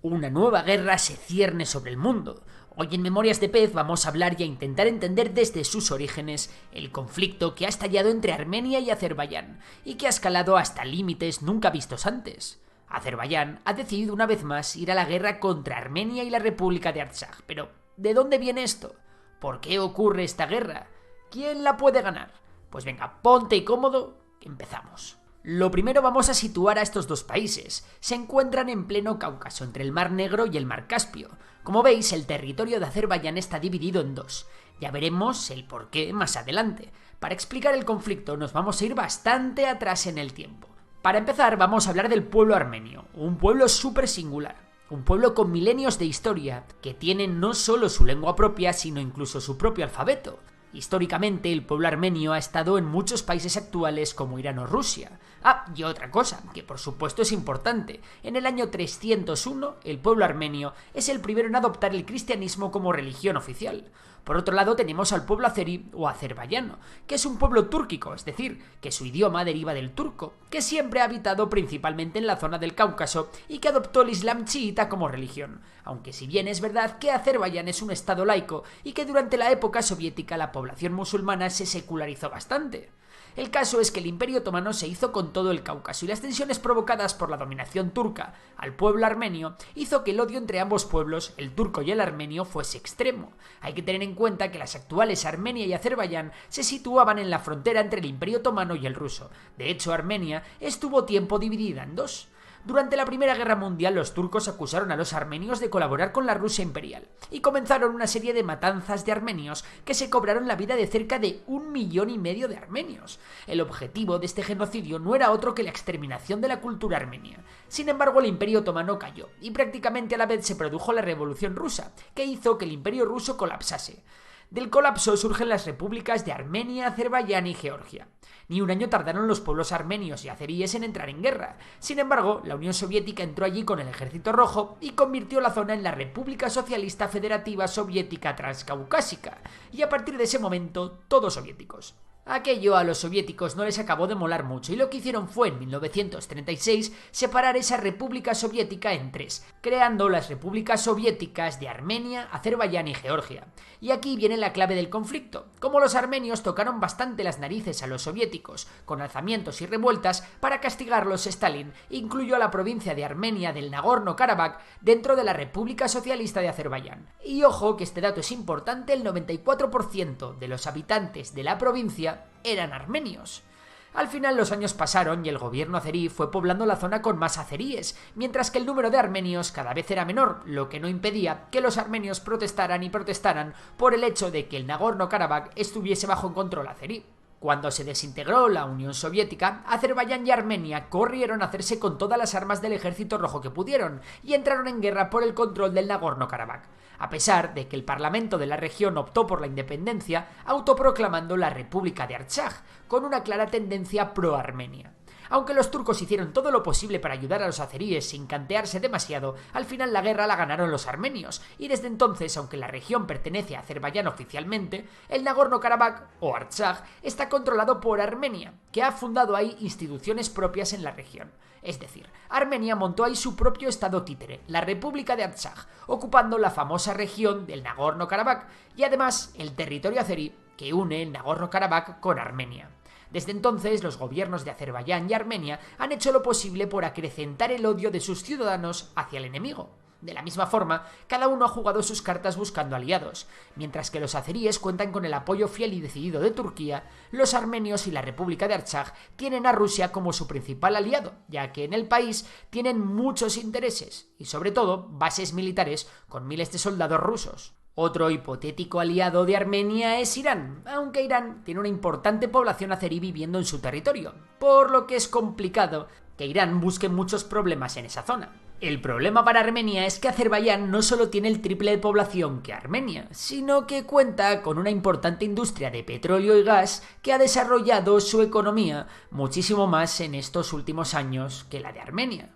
Una nueva guerra se cierne sobre el mundo. Hoy en Memorias de Pez vamos a hablar y a intentar entender desde sus orígenes el conflicto que ha estallado entre Armenia y Azerbaiyán y que ha escalado hasta límites nunca vistos antes. Azerbaiyán ha decidido una vez más ir a la guerra contra Armenia y la República de Artsaj. Pero, ¿de dónde viene esto? ¿Por qué ocurre esta guerra? ¿Quién la puede ganar? Pues venga, ponte cómodo, que empezamos. Lo primero vamos a situar a estos dos países. Se encuentran en pleno Cáucaso, entre el Mar Negro y el Mar Caspio. Como veis, el territorio de Azerbaiyán está dividido en dos. Ya veremos el porqué más adelante. Para explicar el conflicto nos vamos a ir bastante atrás en el tiempo. Para empezar, vamos a hablar del pueblo armenio, un pueblo súper singular. Un pueblo con milenios de historia, que tiene no solo su lengua propia, sino incluso su propio alfabeto. Históricamente, el pueblo armenio ha estado en muchos países actuales como Irán o Rusia. Y otra cosa, que por supuesto es importante. En el año 301, el pueblo armenio es el primero en adoptar el cristianismo como religión oficial. Por otro lado tenemos al pueblo azerí o azerbaiyano, que es un pueblo túrquico, es decir, que su idioma deriva del turco, que siempre ha habitado principalmente en la zona del Cáucaso y que adoptó el islam chiita como religión, aunque si bien es verdad que Azerbaiyán es un estado laico y que durante la época soviética la población musulmana se secularizó bastante. El caso es que el Imperio Otomano se hizo con todo el Cáucaso y las tensiones provocadas por la dominación turca al pueblo armenio hizo que el odio entre ambos pueblos, el turco y el armenio, fuese extremo. Hay que tener en cuenta que las actuales Armenia y Azerbaiyán se situaban en la frontera entre el Imperio Otomano y el ruso. De hecho, Armenia estuvo tiempo dividida en dos. Durante la Primera Guerra Mundial los turcos acusaron a los armenios de colaborar con la Rusia imperial y comenzaron una serie de matanzas de armenios que se cobraron la vida de cerca de 1,5 millones de armenios. El objetivo de este genocidio no era otro que la exterminación de la cultura armenia. Sin embargo, el Imperio Otomano cayó y prácticamente a la vez se produjo la Revolución Rusa, que hizo que el Imperio ruso colapsase. Del colapso surgen las repúblicas de Armenia, Azerbaiyán y Georgia. Ni un año tardaron los pueblos armenios y azeríes en entrar en guerra. Sin embargo, la Unión Soviética entró allí con el Ejército Rojo y convirtió la zona en la República Socialista Federativa Soviética Transcaucásica. Y a partir de ese momento, todos soviéticos. Aquello a los soviéticos no les acabó de molar mucho y lo que hicieron fue en 1936 separar esa república soviética en tres, creando las repúblicas soviéticas de Armenia, Azerbaiyán y Georgia. Y aquí viene la clave del conflicto. Como los armenios tocaron bastante las narices a los soviéticos con alzamientos y revueltas, para castigarlos Stalin incluyó a la provincia de Armenia del Nagorno-Karabaj dentro de la República Socialista de Azerbaiyán. Y ojo que este dato es importante, el 94% de los habitantes de la provincia eran armenios. Al final los años pasaron y el gobierno azerí fue poblando la zona con más azeríes, mientras que el número de armenios cada vez era menor, lo que no impedía que los armenios protestaran y protestaran por el hecho de que el Nagorno-Karabaj estuviese bajo control azerí. Cuando se desintegró la Unión Soviética, Azerbaiyán y Armenia corrieron a hacerse con todas las armas del Ejército Rojo que pudieron y entraron en guerra por el control del Nagorno-Karabaj, a pesar de que el parlamento de la región optó por la independencia, autoproclamando la República de Artsaj, con una clara tendencia pro-Armenia. Aunque los turcos hicieron todo lo posible para ayudar a los azeríes sin cantearse demasiado, al final la guerra la ganaron los armenios, y desde entonces, aunque la región pertenece a Azerbaiyán oficialmente, el Nagorno-Karabaj, o Artsaj, está controlado por Armenia, que ha fundado ahí instituciones propias en la región. Es decir, Armenia montó ahí su propio estado títere, la República de Artsaj, ocupando la famosa región del Nagorno-Karabaj, y además el territorio azerí que une el Nagorno-Karabaj con Armenia. Desde entonces, los gobiernos de Azerbaiyán y Armenia han hecho lo posible por acrecentar el odio de sus ciudadanos hacia el enemigo. De la misma forma, cada uno ha jugado sus cartas buscando aliados. Mientras que los azeríes cuentan con el apoyo fiel y decidido de Turquía, los armenios y la República de Artsaj tienen a Rusia como su principal aliado, ya que en el país tienen muchos intereses y, sobre todo, bases militares con miles de soldados rusos. Otro hipotético aliado de Armenia es Irán, aunque Irán tiene una importante población azerí viviendo en su territorio, por lo que es complicado que Irán busque muchos problemas en esa zona. El problema para Armenia es que Azerbaiyán no solo tiene el triple de población que Armenia, sino que cuenta con una importante industria de petróleo y gas que ha desarrollado su economía muchísimo más en estos últimos años que la de Armenia.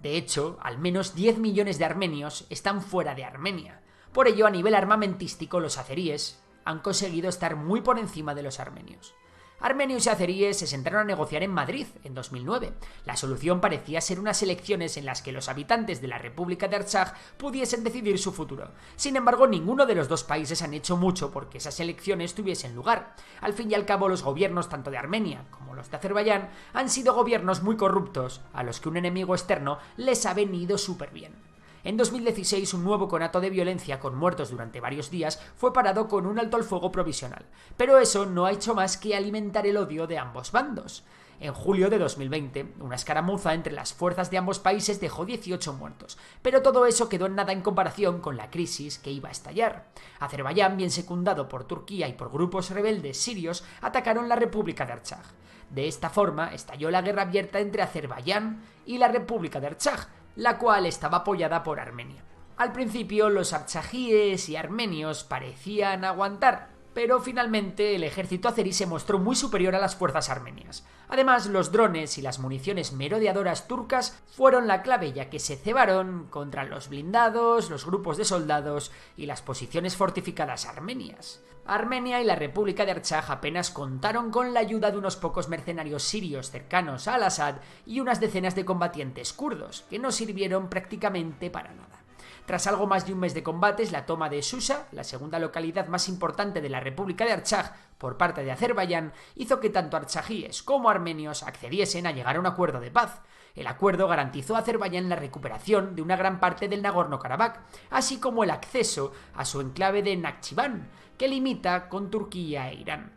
De hecho, al menos 10 millones de armenios están fuera de Armenia. Por ello, a nivel armamentístico, los azeríes han conseguido estar muy por encima de los armenios. Armenios y azeríes se sentaron a negociar en Madrid en 2009. La solución parecía ser unas elecciones en las que los habitantes de la República de Artsaj pudiesen decidir su futuro. Sin embargo, ninguno de los dos países han hecho mucho porque esas elecciones tuviesen lugar. Al fin y al cabo, los gobiernos tanto de Armenia como los de Azerbaiyán han sido gobiernos muy corruptos, a los que un enemigo externo les ha venido súper bien. En 2016, un nuevo conato de violencia con muertos durante varios días fue parado con un alto al fuego provisional, pero eso no ha hecho más que alimentar el odio de ambos bandos. En julio de 2020, una escaramuza entre las fuerzas de ambos países dejó 18 muertos, pero todo eso quedó en nada en comparación con la crisis que iba a estallar. Azerbaiyán, bien secundado por Turquía y por grupos rebeldes sirios, atacaron la República de Artsaj. De esta forma, estalló la guerra abierta entre Azerbaiyán y la República de Artsaj, la cual estaba apoyada por Armenia. Al principio, los artsajíes y armenios parecían aguantar, pero finalmente el ejército azerí se mostró muy superior a las fuerzas armenias. Además, los drones y las municiones merodeadoras turcas fueron la clave, ya que se cebaron contra los blindados, los grupos de soldados y las posiciones fortificadas armenias. Armenia y la República de Artsaj apenas contaron con la ayuda de unos pocos mercenarios sirios cercanos a Al-Assad y unas decenas de combatientes kurdos, que no sirvieron prácticamente para nada. Tras algo más de un mes de combates, la toma de Susa, la segunda localidad más importante de la República de Artsaj, por parte de Azerbaiyán, hizo que tanto artsajíes como armenios accediesen a llegar a un acuerdo de paz. El acuerdo garantizó a Azerbaiyán la recuperación de una gran parte del Nagorno-Karabaj, así como el acceso a su enclave de Nakhchivan, que limita con Turquía e Irán.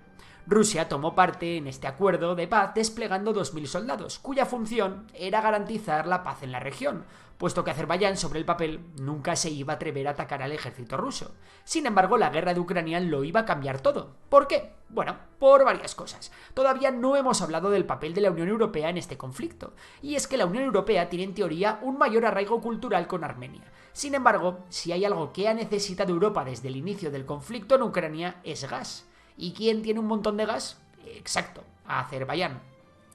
Rusia tomó parte en este acuerdo de paz desplegando 2.000 soldados, cuya función era garantizar la paz en la región, puesto que Azerbaiyán sobre el papel nunca se iba a atrever a atacar al ejército ruso. Sin embargo, la guerra de Ucrania lo iba a cambiar todo. ¿Por qué? Bueno, por varias cosas. Todavía no hemos hablado del papel de la Unión Europea en este conflicto, y es que la Unión Europea tiene en teoría un mayor arraigo cultural con Armenia. Sin embargo, si hay algo que ha necesitado Europa desde el inicio del conflicto en Ucrania es gas. ¿Y quién tiene un montón de gas? Exacto, Azerbaiyán.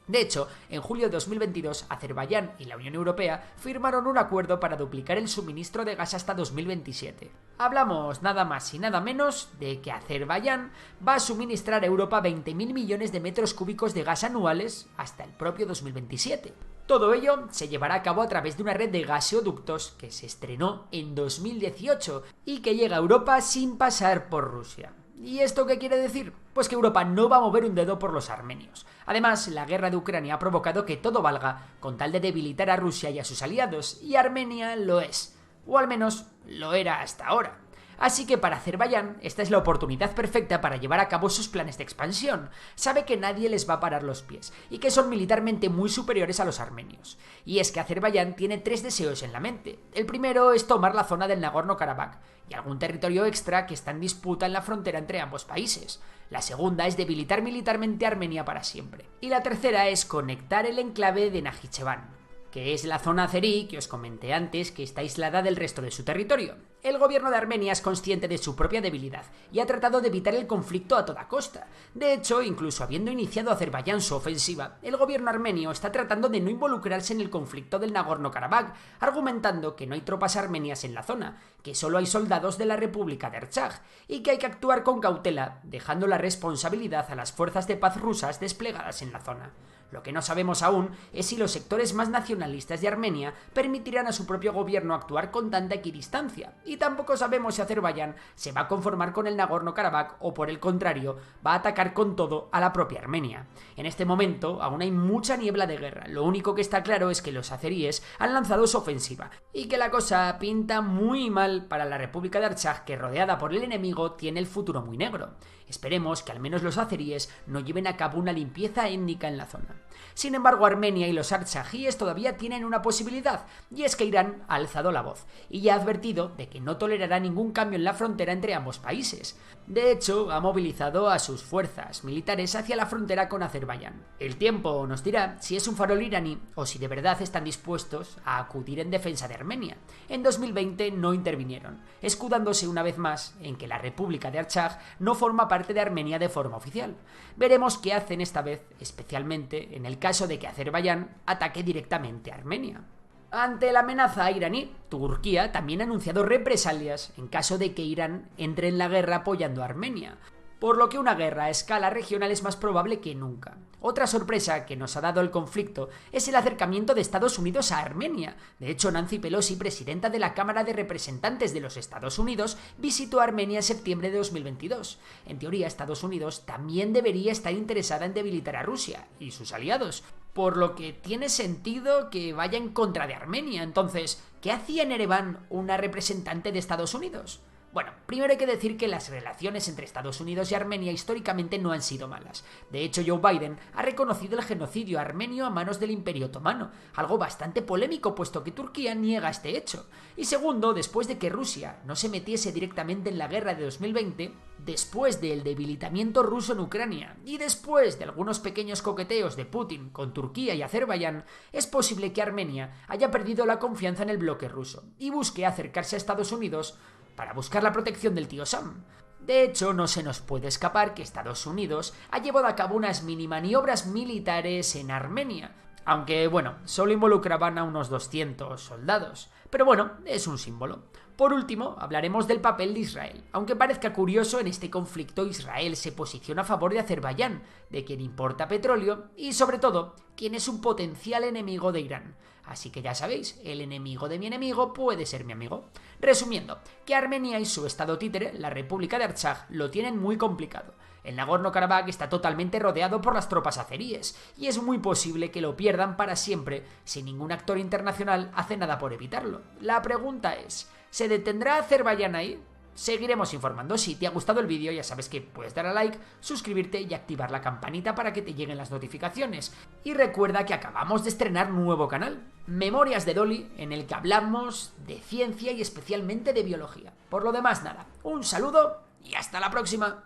De hecho, en julio de 2022, Azerbaiyán y la Unión Europea firmaron un acuerdo para duplicar el suministro de gas hasta 2027. Hablamos nada más y nada menos de que Azerbaiyán va a suministrar a Europa 20.000 millones de metros cúbicos de gas anuales hasta el propio 2027. Todo ello se llevará a cabo a través de una red de gaseoductos que se estrenó en 2018 y que llega a Europa sin pasar por Rusia. ¿Y esto qué quiere decir? Pues que Europa no va a mover un dedo por los armenios. Además, la guerra de Ucrania ha provocado que todo valga con tal de debilitar a Rusia y a sus aliados, y Armenia lo es. O al menos lo era hasta ahora. Así que para Azerbaiyán esta es la oportunidad perfecta para llevar a cabo sus planes de expansión. Sabe que nadie les va a parar los pies y que son militarmente muy superiores a los armenios. Y es que Azerbaiyán tiene 3 deseos en la mente. El primero es tomar la zona del Nagorno-Karabaj y algún territorio extra que está en disputa en la frontera entre ambos países. La segunda es debilitar militarmente a Armenia para siempre. Y la tercera es conectar el enclave de Nakhchivan, que es la zona azerí que os comenté antes, que está aislada del resto de su territorio. El gobierno de Armenia es consciente de su propia debilidad y ha tratado de evitar el conflicto a toda costa. De hecho, incluso habiendo iniciado Azerbaiyán su ofensiva, el gobierno armenio está tratando de no involucrarse en el conflicto del Nagorno-Karabaj, argumentando que no hay tropas armenias en la zona, que solo hay soldados de la República de Artsaj y que hay que actuar con cautela, dejando la responsabilidad a las fuerzas de paz rusas desplegadas en la zona. Lo que no sabemos aún es si los sectores más nacionalistas de Armenia permitirán a su propio gobierno actuar con tanta equidistancia, y tampoco sabemos si Azerbaiyán se va a conformar con el Nagorno-Karabaj o, por el contrario, va a atacar con todo a la propia Armenia. En este momento aún hay mucha niebla de guerra. Lo único que está claro es que los azeríes han lanzado su ofensiva y que la cosa pinta muy mal para la República de Artsaj, que, rodeada por el enemigo, tiene el futuro muy negro. Esperemos que al menos los azeríes no lleven a cabo una limpieza étnica en la zona. Sin embargo, Armenia y los artsajíes todavía tienen una posibilidad, y es que Irán ha alzado la voz y ya ha advertido de que no tolerará ningún cambio en la frontera entre ambos países. De hecho, ha movilizado a sus fuerzas militares hacia la frontera con Azerbaiyán. El tiempo nos dirá si es un farol iraní o si de verdad están dispuestos a acudir en defensa de Armenia. En 2020 no intervinieron, escudándose una vez más en que la República de Artsaj no forma parte de Armenia de forma oficial. Veremos qué hacen esta vez, especialmente en el caso de que Azerbaiyán ataque directamente a Armenia. Ante la amenaza iraní, Turquía también ha anunciado represalias en caso de que Irán entre en la guerra apoyando a Armenia. por lo que una guerra a escala regional es más probable que nunca. Otra sorpresa que nos ha dado el conflicto es el acercamiento de Estados Unidos a Armenia. De hecho, Nancy Pelosi, presidenta de la Cámara de Representantes de los Estados Unidos, visitó Armenia en septiembre de 2022. En teoría, Estados Unidos también debería estar interesada en debilitar a Rusia y sus aliados, por lo que tiene sentido que vaya en contra de Armenia. Entonces, ¿qué hacía en Ereván una representante de Estados Unidos? Bueno, primero hay que decir que las relaciones entre Estados Unidos y Armenia históricamente no han sido malas. De hecho, Joe Biden ha reconocido el genocidio armenio a manos del Imperio Otomano, algo bastante polémico puesto que Turquía niega este hecho. Y segundo, después de que Rusia no se metiese directamente en la guerra de 2020, después del debilitamiento ruso en Ucrania y después de algunos pequeños coqueteos de Putin con Turquía y Azerbaiyán, es posible que Armenia haya perdido la confianza en el bloque ruso y busque acercarse a Estados Unidos para buscar la protección del tío Sam. De hecho, no se nos puede escapar que Estados Unidos ha llevado a cabo unas mini maniobras militares en Armenia, aunque bueno, solo involucraban a unos 200 soldados. Pero bueno, es un símbolo. Por último, hablaremos del papel de Israel. Aunque parezca curioso, en este conflicto Israel se posiciona a favor de Azerbaiyán, de quien importa petróleo y, sobre todo, quien es un potencial enemigo de Irán. Así que ya sabéis, el enemigo de mi enemigo puede ser mi amigo. Resumiendo, que Armenia y su estado títere, la República de Artsaj, lo tienen muy complicado. El Nagorno-Karabaj está totalmente rodeado por las tropas azeríes, y es muy posible que lo pierdan para siempre si ningún actor internacional hace nada por evitarlo. La pregunta es, ¿se detendrá Azerbaiyán ahí? Seguiremos informando. Si te ha gustado el vídeo, ya sabes que puedes dar a like, suscribirte y activar la campanita para que te lleguen las notificaciones. Y recuerda que acabamos de estrenar nuevo canal, Memorias de Dolly, en el que hablamos de ciencia y especialmente de biología. Por lo demás, nada, un saludo y hasta la próxima.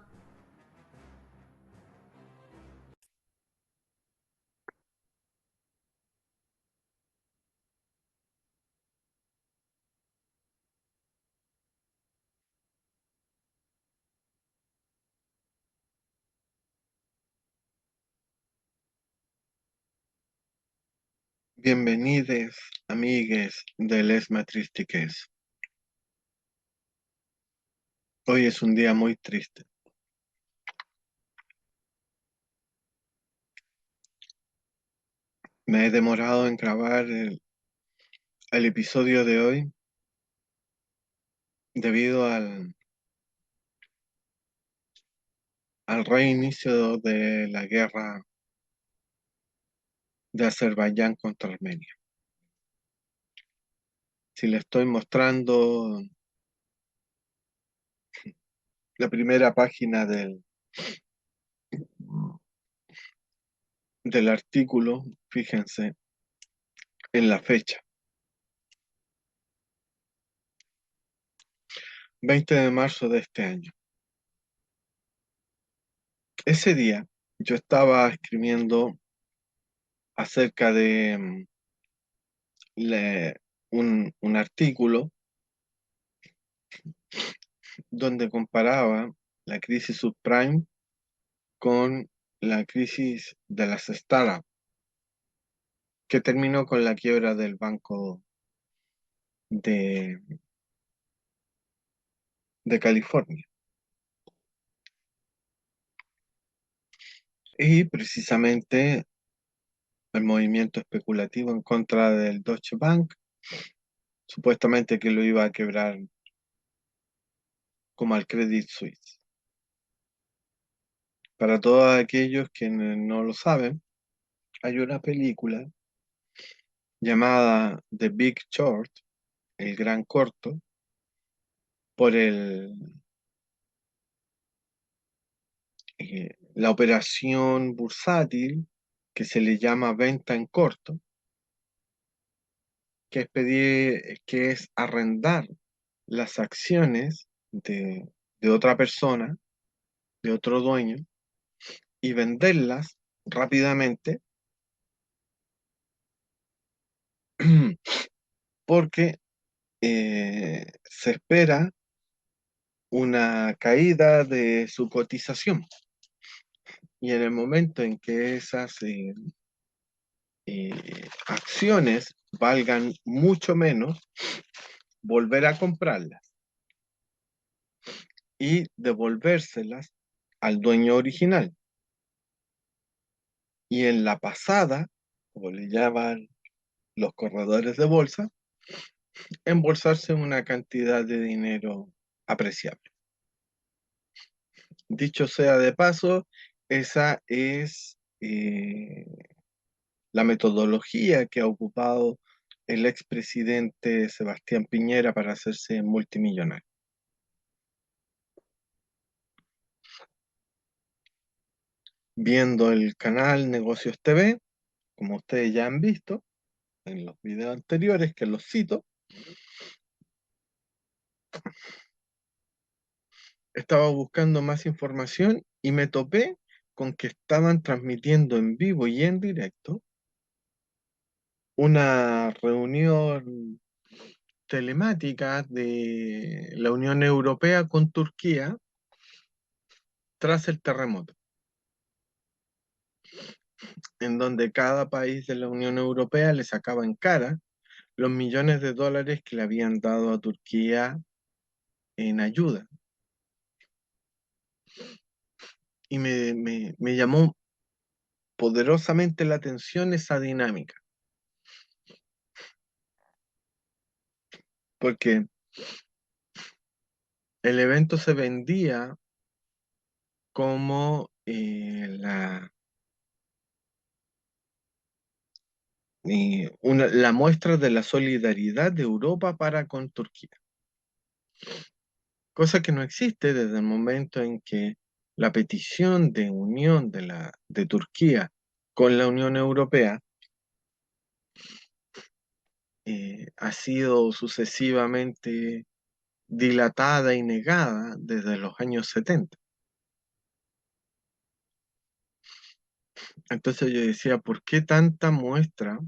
Bienvenidos, amigues de Les Matristiques. Hoy es un día muy triste. Me he demorado en grabar el episodio de hoy debido al reinicio de la guerra de Azerbaiyán contra Armenia. Si le estoy mostrando la primera página del artículo, fíjense en la fecha, 20 de marzo de este año. Ese día yo estaba escribiendo acerca de un artículo donde comparaba la crisis subprime con la crisis de las startups, que terminó con la quiebra del Banco de, de California. Y precisamente el movimiento especulativo en contra del Deutsche Bank, supuestamente que lo iba a quebrar como al Credit Suisse. Para todos aquellos que no lo saben, hay una película llamada The Big Short, el gran corto, por la operación bursátil que se le llama venta en corto, que es arrendar las acciones de otra persona, de otro dueño, y venderlas rápidamente porque se espera una caída de su cotización. Y en el momento en que esas acciones valgan mucho menos, volver a comprarlas y devolvérselas al dueño original. Y en la pasada, como le llaman los corredores de bolsa, embolsarse una cantidad de dinero apreciable. Dicho sea de paso, esa es la metodología que ha ocupado el expresidente Sebastián Piñera para hacerse multimillonario. Viendo el canal Negocios TV, como ustedes ya han visto en los videos anteriores, que los cito, estaba buscando más información y me topé con que estaban transmitiendo en vivo y en directo una reunión telemática de la Unión Europea con Turquía tras el terremoto, en donde cada país de la Unión Europea le sacaba en cara los millones de dólares que le habían dado a Turquía en ayuda. Y me llamó poderosamente la atención esa dinámica, porque el evento se vendía como la muestra de la solidaridad de Europa para con Turquía, cosa que no existe desde el momento en que la petición de unión de Turquía con la Unión Europea ha sido sucesivamente dilatada y negada desde los años 70. Entonces yo decía, ¿por qué tanta muestra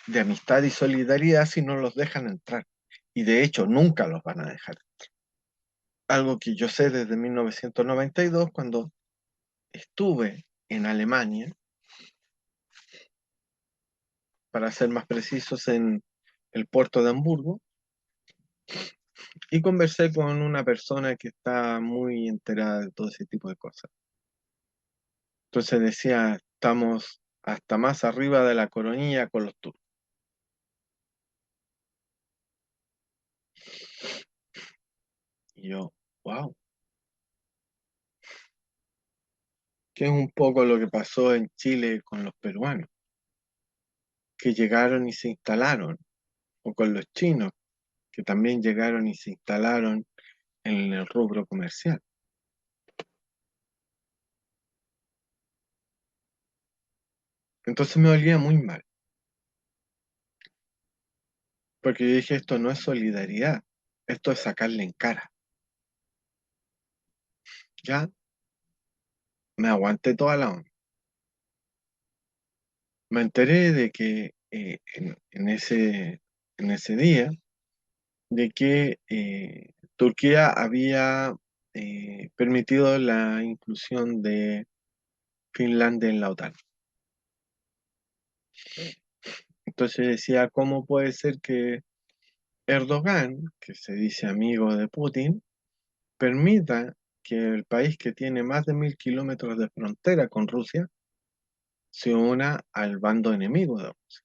de amistad y solidaridad si no los dejan entrar? Y de hecho nunca los van a dejar. Algo que yo sé desde 1992, cuando estuve en Alemania, para ser más precisos, en el puerto de Hamburgo, y conversé con una persona que está muy enterada de todo ese tipo de cosas. Entonces decía, estamos hasta más arriba de la coronilla con los turcos. Y yo, wow, que es un poco lo que pasó en Chile con los peruanos, que llegaron y se instalaron, o con los chinos, que también llegaron y se instalaron en el rubro comercial. Entonces me olía muy mal, porque yo dije, esto no es solidaridad, esto es sacarle en cara. Ya me aguanté toda la onda. Me enteré de que en ese día, de que Turquía había permitido la inclusión de Finlandia en la OTAN. Entonces decía, ¿cómo puede ser que Erdogan, que se dice amigo de Putin, permita que el país que tiene más de 1000 kilómetros de frontera con Rusia se una al bando enemigo de Rusia?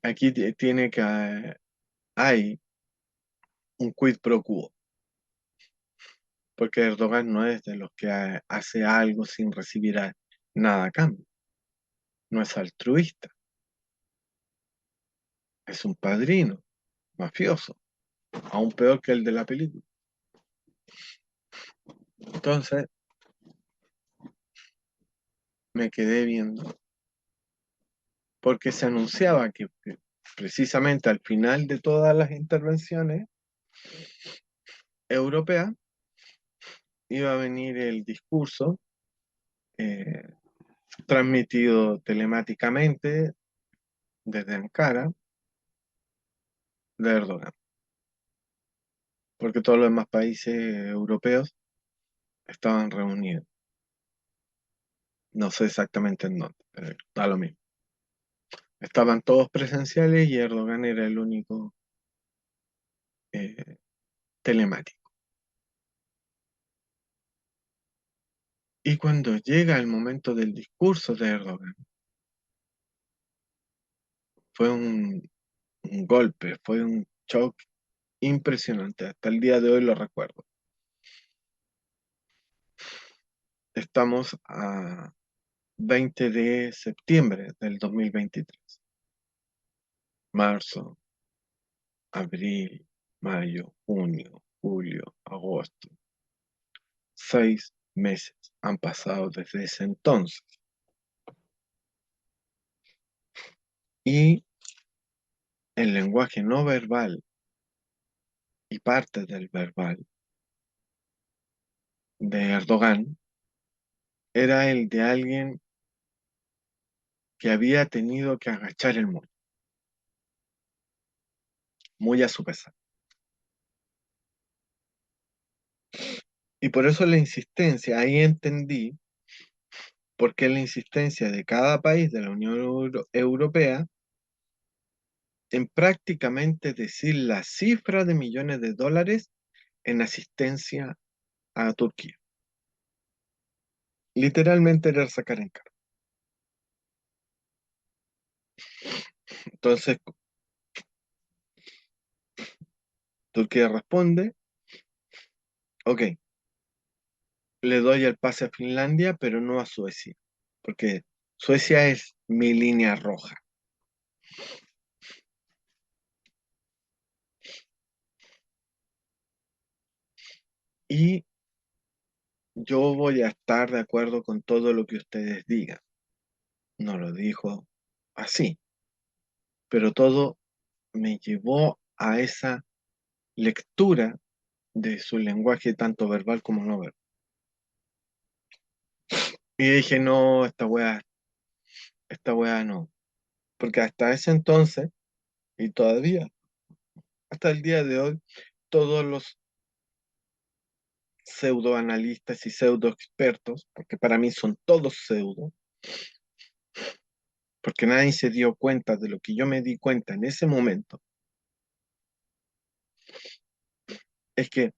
Aquí tiene que hay un quid pro quo, porque Erdogan no es de los que hace algo sin recibir nada a cambio, no es altruista, es un padrino mafioso, aún peor que el de la película. Entonces me quedé viendo, porque se anunciaba que precisamente al final de todas las intervenciones europeas iba a venir el discurso eh, transmitido telemáticamente desde Ankara de Erdogan, porque todos los demás países europeos estaban reunidos. No sé exactamente en dónde, pero da lo mismo. Estaban todos presenciales y Erdogan era el único eh, telemático. Y cuando llega el momento del discurso de Erdogan, fue un golpe, fue un shock impresionante. Hasta el día de hoy lo recuerdo. Estamos a 20 de septiembre del 2023. Marzo, abril, mayo, junio, julio, agosto. 6 meses han pasado desde ese entonces. Y el lenguaje no verbal y parte del verbal de Erdogan era el de alguien que había tenido que agachar el muro, muy a su pesar. Y por eso la insistencia, ahí entendí por qué la insistencia de cada país de la Unión Europea en prácticamente decir la cifra de millones de dólares en asistencia a Turquía. Literalmente era sacar en cara. Entonces, Turquía responde, ok, le doy el pase a Finlandia, pero no a Suecia, porque Suecia es mi línea roja. Y yo voy a estar de acuerdo con todo lo que ustedes digan. No lo dijo así, pero todo me llevó a esa lectura de su lenguaje, tanto verbal como no verbal. Y dije, no, esta weá no. Porque hasta ese entonces, y todavía, hasta el día de hoy, todos los pseudoanalistas y pseudo expertos, porque para mí son todos pseudo, porque nadie se dio cuenta de lo que yo me di cuenta en ese momento, es que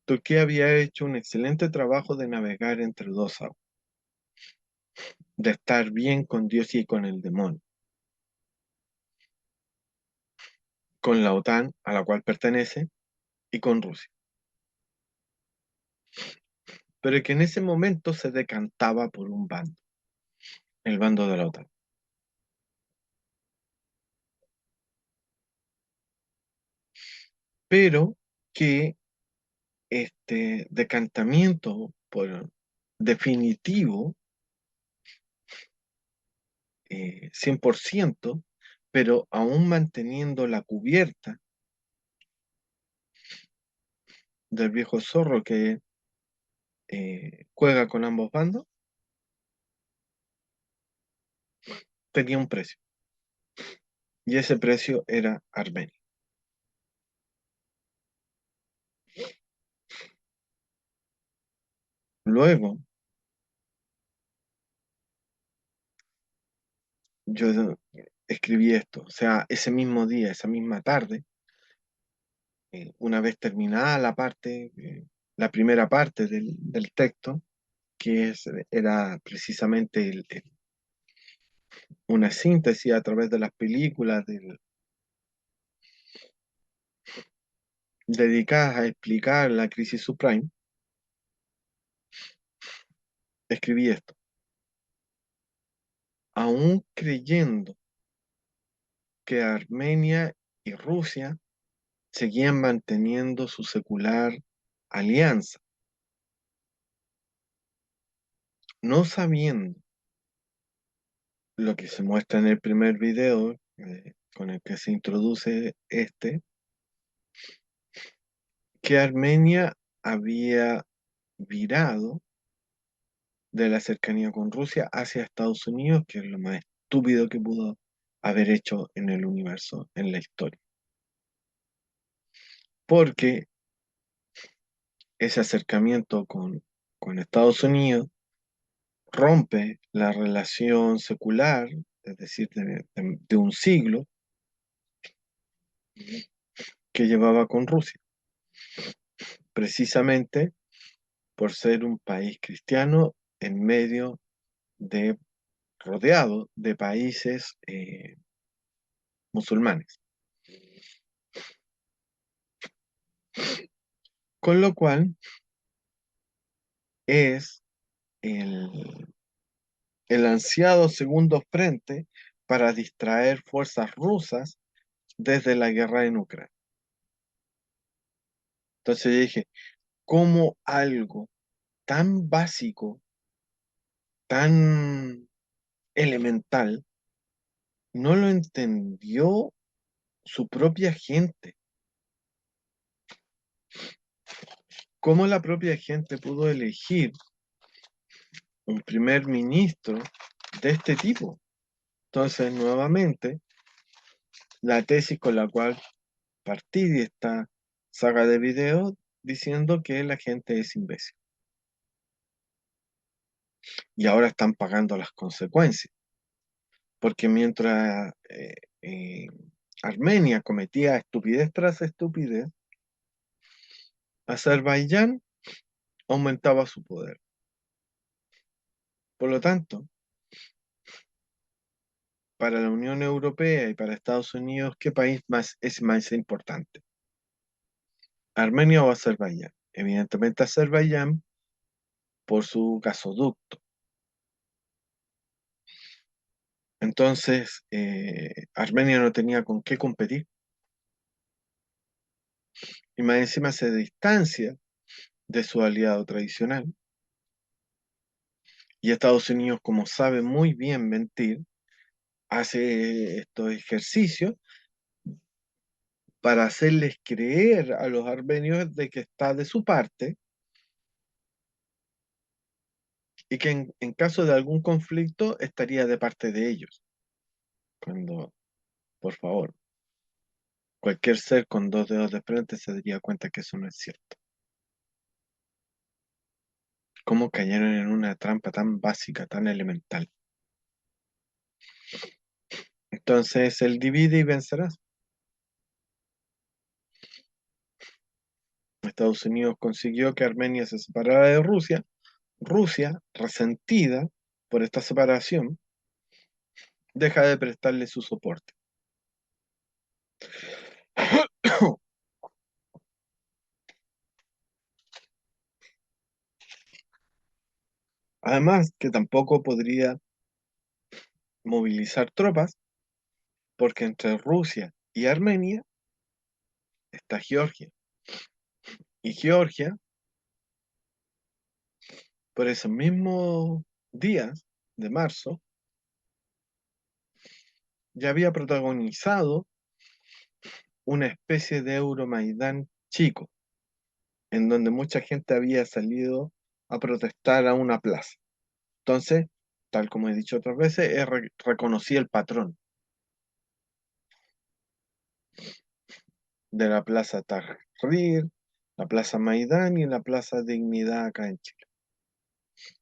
Turquía había hecho un excelente trabajo de navegar entre dos aguas, de estar bien con Dios y con el demonio, con la OTAN a la cual pertenece y con Rusia. Pero que en ese momento se decantaba por un bando, el bando de la OTAN. Pero que este decantamiento por definitivo, 100%, pero aún manteniendo la cubierta del viejo zorro que juega con ambos bandos, tenía un precio. Y ese precio era Armenia. Luego, yo escribí esto, o sea, ese mismo día, esa misma tarde, una vez terminada la primera parte del texto, era precisamente una síntesis a través de las películas dedicadas a explicar la crisis subprime, escribí esto. Aún creyendo que Armenia y Rusia seguían manteniendo su secular alianza, no sabiendo lo que se muestra en el primer video con el que se introduce que Armenia había virado de la cercanía con Rusia hacia Estados Unidos, que es lo más estúpido que pudo haber hecho en el universo, en la historia. Porque ese acercamiento con Estados Unidos rompe la relación secular, es decir, de un siglo que llevaba con Rusia. Precisamente por ser un país cristiano en medio de, rodeado de países musulmanes. Con lo cual es el, el ansiado segundo frente para distraer fuerzas rusas desde la guerra en Ucrania. Entonces yo dije, ¿cómo algo tan básico, tan elemental, no lo entendió su propia gente? ¿Cómo la propia gente pudo elegir un primer ministro de este tipo? Entonces, nuevamente, la tesis con la cual partí de esta saga de videos diciendo que la gente es imbécil. Y ahora están pagando las consecuencias, porque mientras eh, Armenia cometía estupidez tras estupidez, Azerbaiyán aumentaba su poder. Por lo tanto, para la Unión Europea y para Estados Unidos, ¿qué país más es más importante? ¿Armenia o Azerbaiyán? Evidentemente Azerbaiyán por su gasoducto. Entonces, Armenia no tenía con qué competir y más encima se distancia de su aliado tradicional. Y Estados Unidos, como sabe muy bien mentir, hace estos ejercicios para hacerles creer a los armenios de que está de su parte y que en caso de algún conflicto estaría de parte de ellos. Cuando, por favor, cualquier ser con dos dedos de frente se daría cuenta que eso no es cierto. ¿Cómo cayeron en una trampa tan básica, tan elemental? Entonces, el divide y vencerás. Estados Unidos consiguió que Armenia se separara de Rusia. Rusia, resentida por esta separación, deja de prestarle su soporte. Además, que tampoco podría movilizar tropas porque entre Rusia y Armenia está Georgia. Y Georgia, por esos mismos días de marzo, ya había protagonizado una especie de Euromaidán chico, en donde mucha gente había salido a protestar a una plaza. Entonces, tal como he dicho otras veces, reconocí el patrón de la Plaza Tahrir, la Plaza Maidán y la Plaza Dignidad acá en Chile.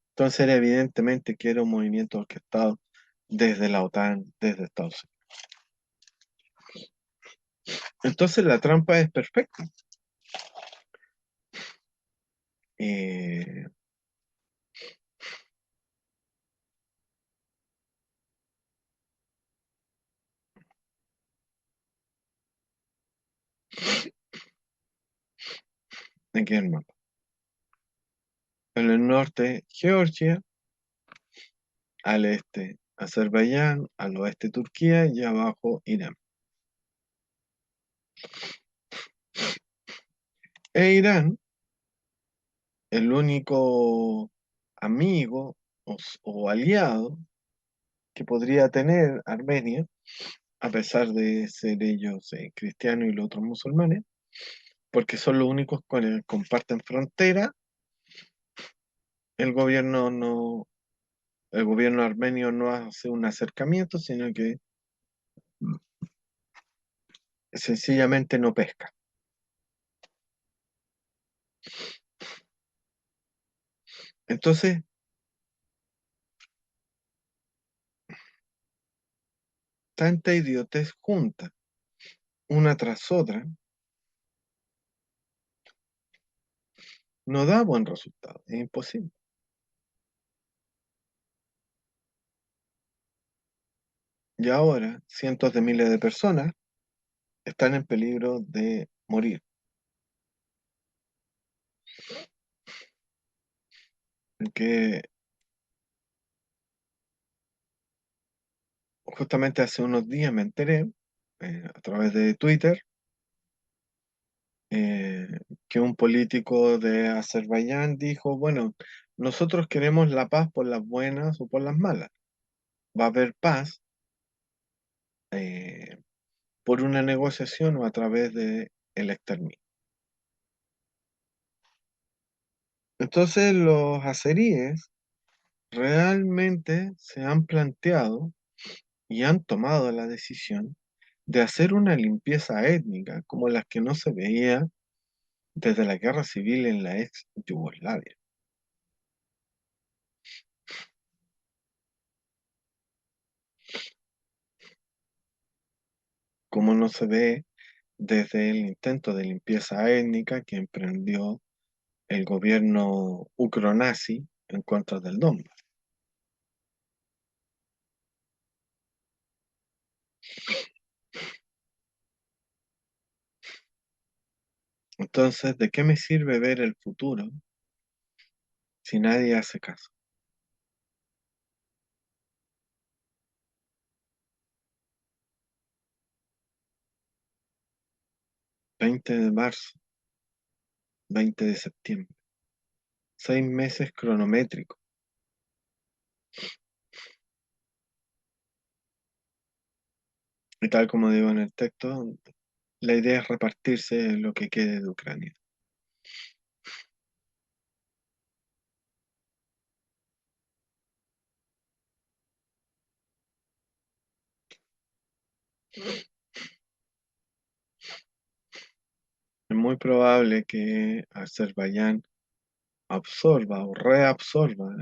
Entonces era evidentemente que era un movimiento orquestado desde la OTAN, desde Estados Unidos. Entonces la trampa es perfecta. Eh, Aquí en el mapa. En el norte, Georgia, al este, Azerbaiyán, al oeste, Turquía y abajo, Irán. E Irán, el único amigo o aliado que podría tener Armenia, a pesar de ser ellos cristianos y los otros musulmanes, porque son los únicos que comparten frontera, el gobierno no, el gobierno armenio no hace un acercamiento, sino que sencillamente no pesca. Entonces, tanta idiotez junta, una tras otra, no da buen resultado, es imposible. Y ahora cientos de miles de personas están en peligro de morir, que justamente hace unos días me enteré a través de Twitter eh, que un político de Azerbaiyán dijo, bueno, nosotros queremos la paz por las buenas o por las malas. Va a haber paz eh, por una negociación o a través de el exterminio. Entonces los azeríes realmente se han planteado y han tomado la decisión de hacer una limpieza étnica como las que no se veía desde la guerra civil en la ex Yugoslavia, como no se ve desde el intento de limpieza étnica que emprendió el gobierno ucronazi en contra del Donbass. Entonces, ¿de qué me sirve ver el futuro si nadie hace caso? 20 de marzo, 20 de septiembre, 6 meses cronométricos. Y tal como digo en el texto, la idea es repartirse lo que quede de Ucrania. Es muy probable que Azerbaiyán absorba o reabsorba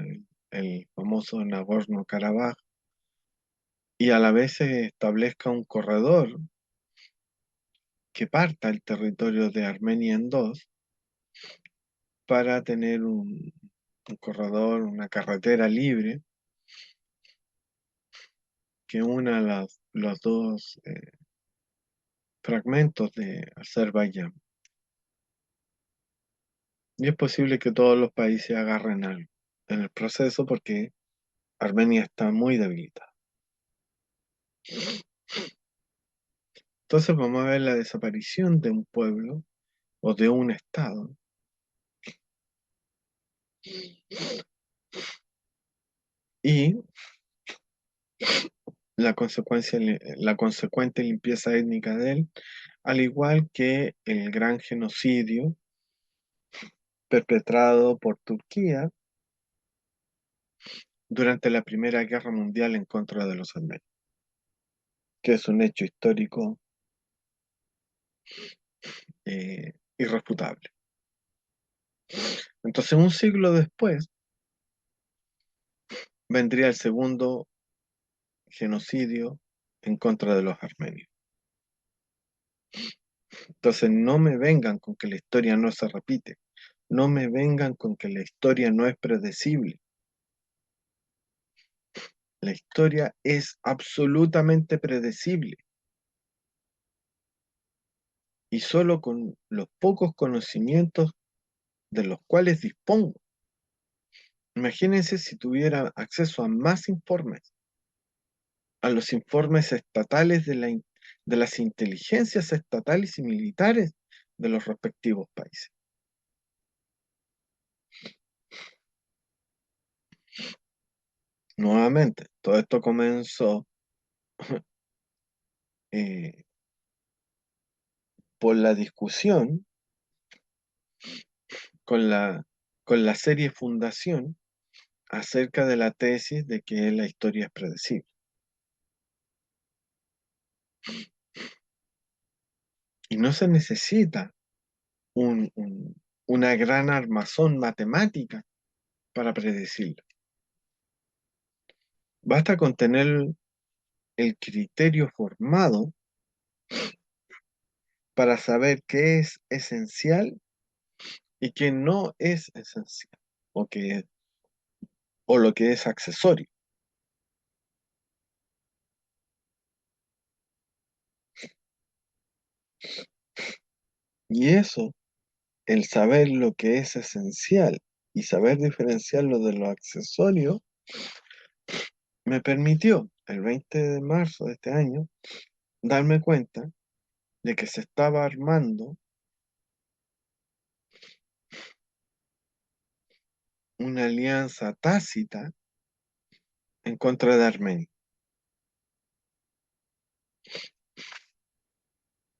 el famoso Nagorno-Karabaj y a la vez se establezca un corredor que parta el territorio de Armenia en dos para tener un corredor, una carretera libre que una los dos fragmentos de Azerbaiyán. Y es posible que todos los países agarren algo en el proceso porque Armenia está muy debilitada. Entonces vamos a ver la desaparición de un pueblo o de un estado y la consecuente limpieza étnica de él, al igual que el gran genocidio perpetrado por Turquía durante la Primera Guerra Mundial en contra de los armenios, que es un hecho histórico irrefutable. Entonces, un siglo después, vendría el segundo genocidio en contra de los armenios. Entonces, no me vengan con que la historia no se repite, no me vengan con que la historia no es predecible. La historia es absolutamente predecible y solo con los pocos conocimientos de los cuales dispongo. Imagínense si tuviera acceso a más informes, a los informes estatales de las inteligencias estatales y militares de los respectivos países. Nuevamente, todo esto comenzó eh, por la discusión con con la serie Fundación acerca de la tesis de que la historia es predecible. Y no se necesita un- un- una gran armazón matemática para predecirlo. Basta con tener el criterio formado para saber qué es esencial y qué no es esencial, o, o lo que es accesorio. Y eso, el saber lo que es esencial y saber diferenciarlo de lo accesorio, me permitió, el 20 de marzo de este año, darme cuenta de que se estaba armando una alianza tácita en contra de Armenia,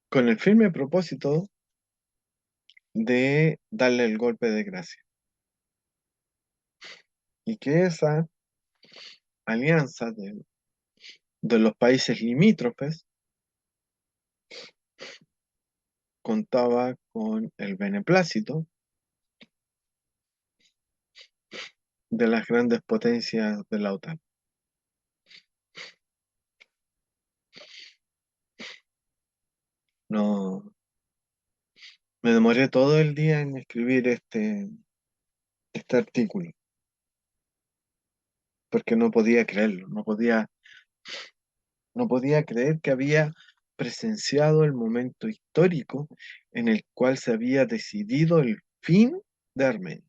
con el firme propósito de darle el golpe de gracia. Y que esa alianza de los países limítrofes contaba con el beneplácito de las grandes potencias de la OTAN. No, me demoré todo el día en escribir este artículo, porque no podía creerlo, no podía creer que había presenciado el momento histórico en el cual se había decidido el fin de Armenia.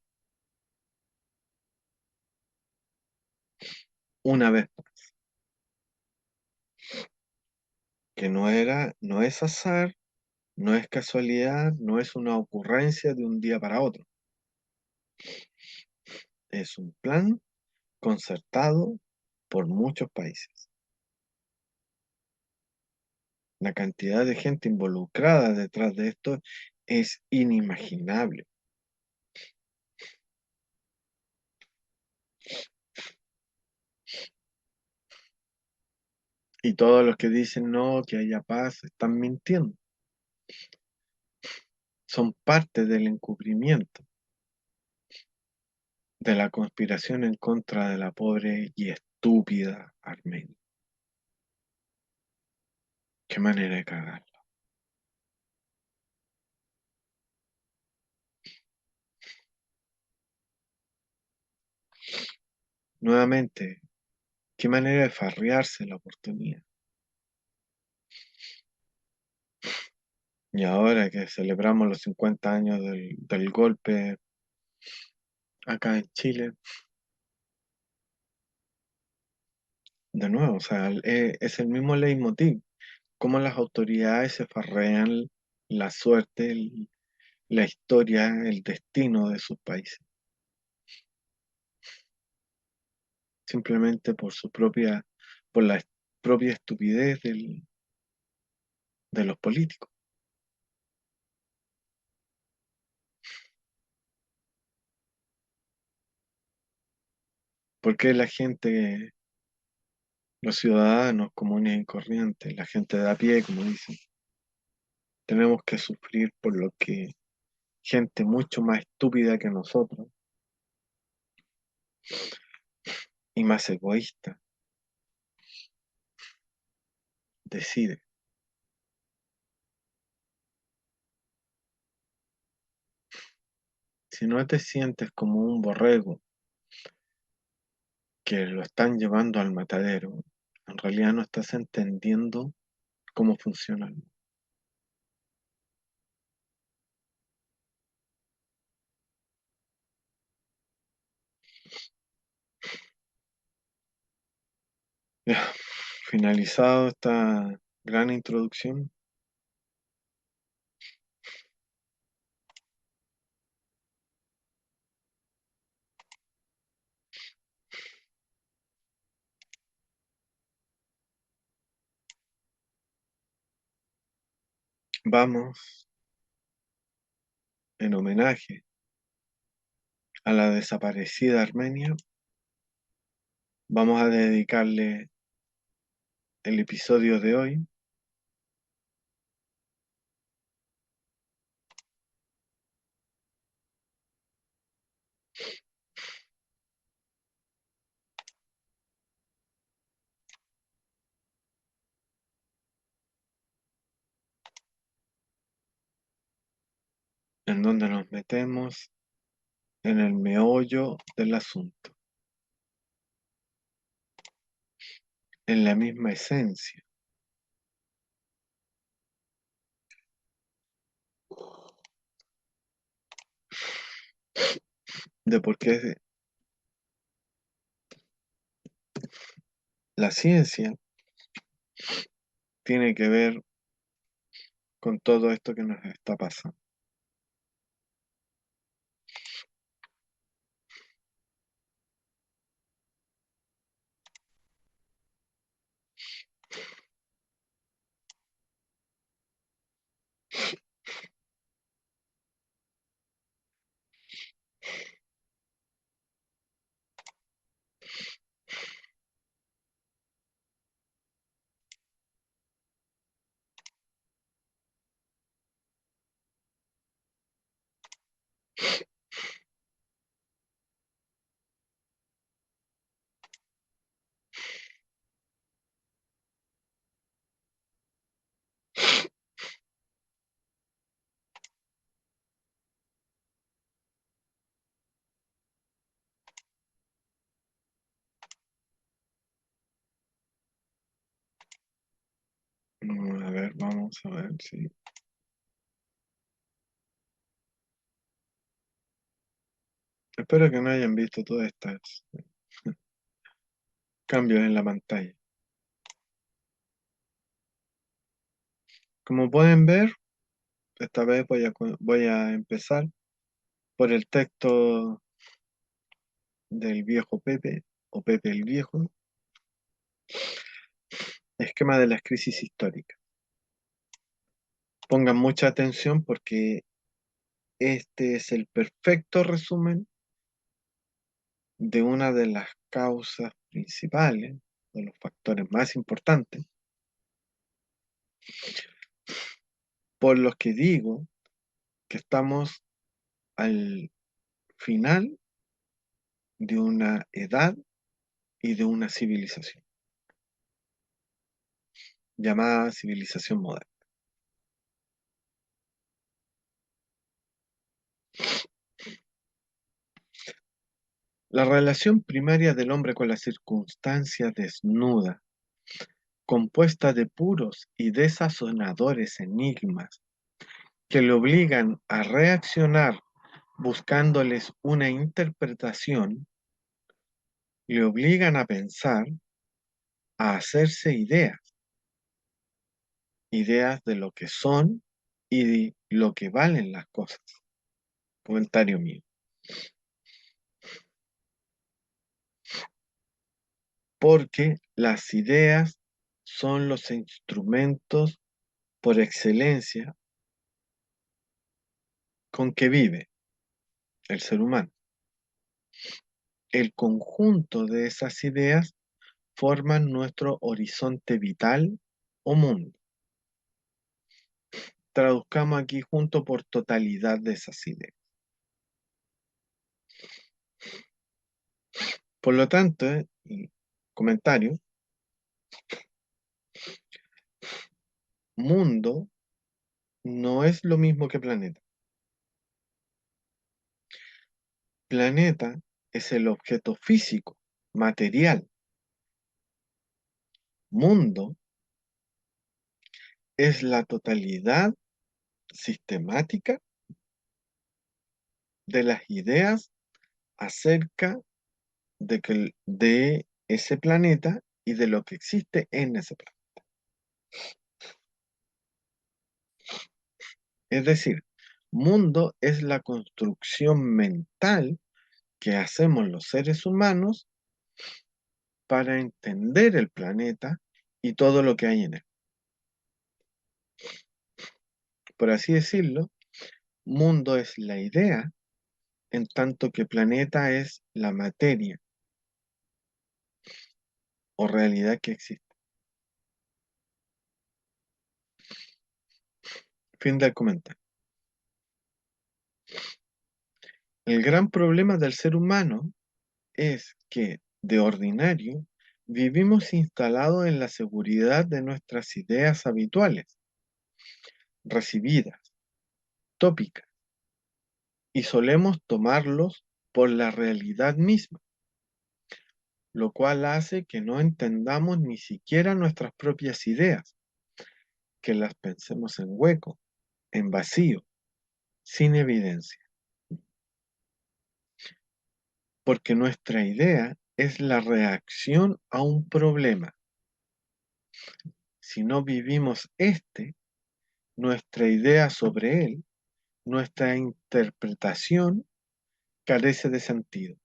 Una vez, que no es azar, no es casualidad, no es una ocurrencia de un día para otro. Es un plan concertado por muchos países. La cantidad de gente involucrada detrás de esto es inimaginable. Y todos los que dicen no, que haya paz, están mintiendo. Son parte del encubrimiento, de la conspiración en contra de la pobre y estúpida Armenia. Qué manera de cagar. Nuevamente, qué manera de farrearse la oportunidad. Y ahora que celebramos los 50 años del golpe acá en Chile, de nuevo, o sea, es el mismo leitmotiv, cómo las autoridades se farrean la suerte, la historia, el destino de sus países, simplemente por la propia estupidez de los políticos. Porque la gente, los ciudadanos comunes y corrientes, la gente de a pie, como dicen, tenemos que sufrir por lo que gente mucho más estúpida que nosotros y más egoísta decide? Si no te sientes como un borrego que lo están llevando al matadero, en realidad no estás entendiendo cómo funciona el mundo. Ya, finalizado esta gran introducción, vamos, en homenaje a la desaparecida Armenia, vamos a dedicarle el episodio de hoy en donde nos metemos en el meollo del asunto, en la misma esencia de por qué la ciencia tiene que ver con todo esto que nos está pasando. A ver, vamos a ver si... Espero que no hayan visto todos estos cambios en la pantalla. Como pueden ver, esta vez voy a empezar por el texto del viejo Pepe, o Pepe el Viejo, esquema de las crisis históricas. Pongan mucha atención porque este es el perfecto resumen de una de las causas principales, de los factores más importantes, por los que digo que estamos al final de una edad y de una civilización, llamada civilización moderna. La relación primaria del hombre con la circunstancia desnuda, compuesta de puros y desazonadores enigmas que le obligan a reaccionar buscándoles una interpretación, le obligan a pensar, a hacerse ideas de lo que son y de lo que valen las cosas. Comentario mío. Porque las ideas son los instrumentos por excelencia con que vive el ser humano. El conjunto de esas ideas forman nuestro horizonte vital o mundo. Traduzcamos aquí junto por totalidad de esas ideas. Por lo tanto, y comentario, mundo no es lo mismo que planeta. Planeta es el objeto físico, material. Mundo es la totalidad sistemática de las ideas acerca de ese planeta y de lo que existe en ese planeta. Es decir, mundo es la construcción mental que hacemos los seres humanos para entender el planeta y todo lo que hay en él. Por así decirlo, mundo es la idea, en tanto que planeta es la materia o realidad que existe. Fin del comentario. El gran problema del ser humano es que, de ordinario, vivimos instalados en la seguridad de nuestras ideas habituales, recibidas, tópicas, y solemos tomarlos por la realidad misma, lo cual hace que no entendamos ni siquiera nuestras propias ideas, que las pensemos en hueco, en vacío, sin evidencia, porque nuestra idea es la reacción a un problema. Si no vivimos nuestra idea sobre él, nuestra interpretación carece de sentido.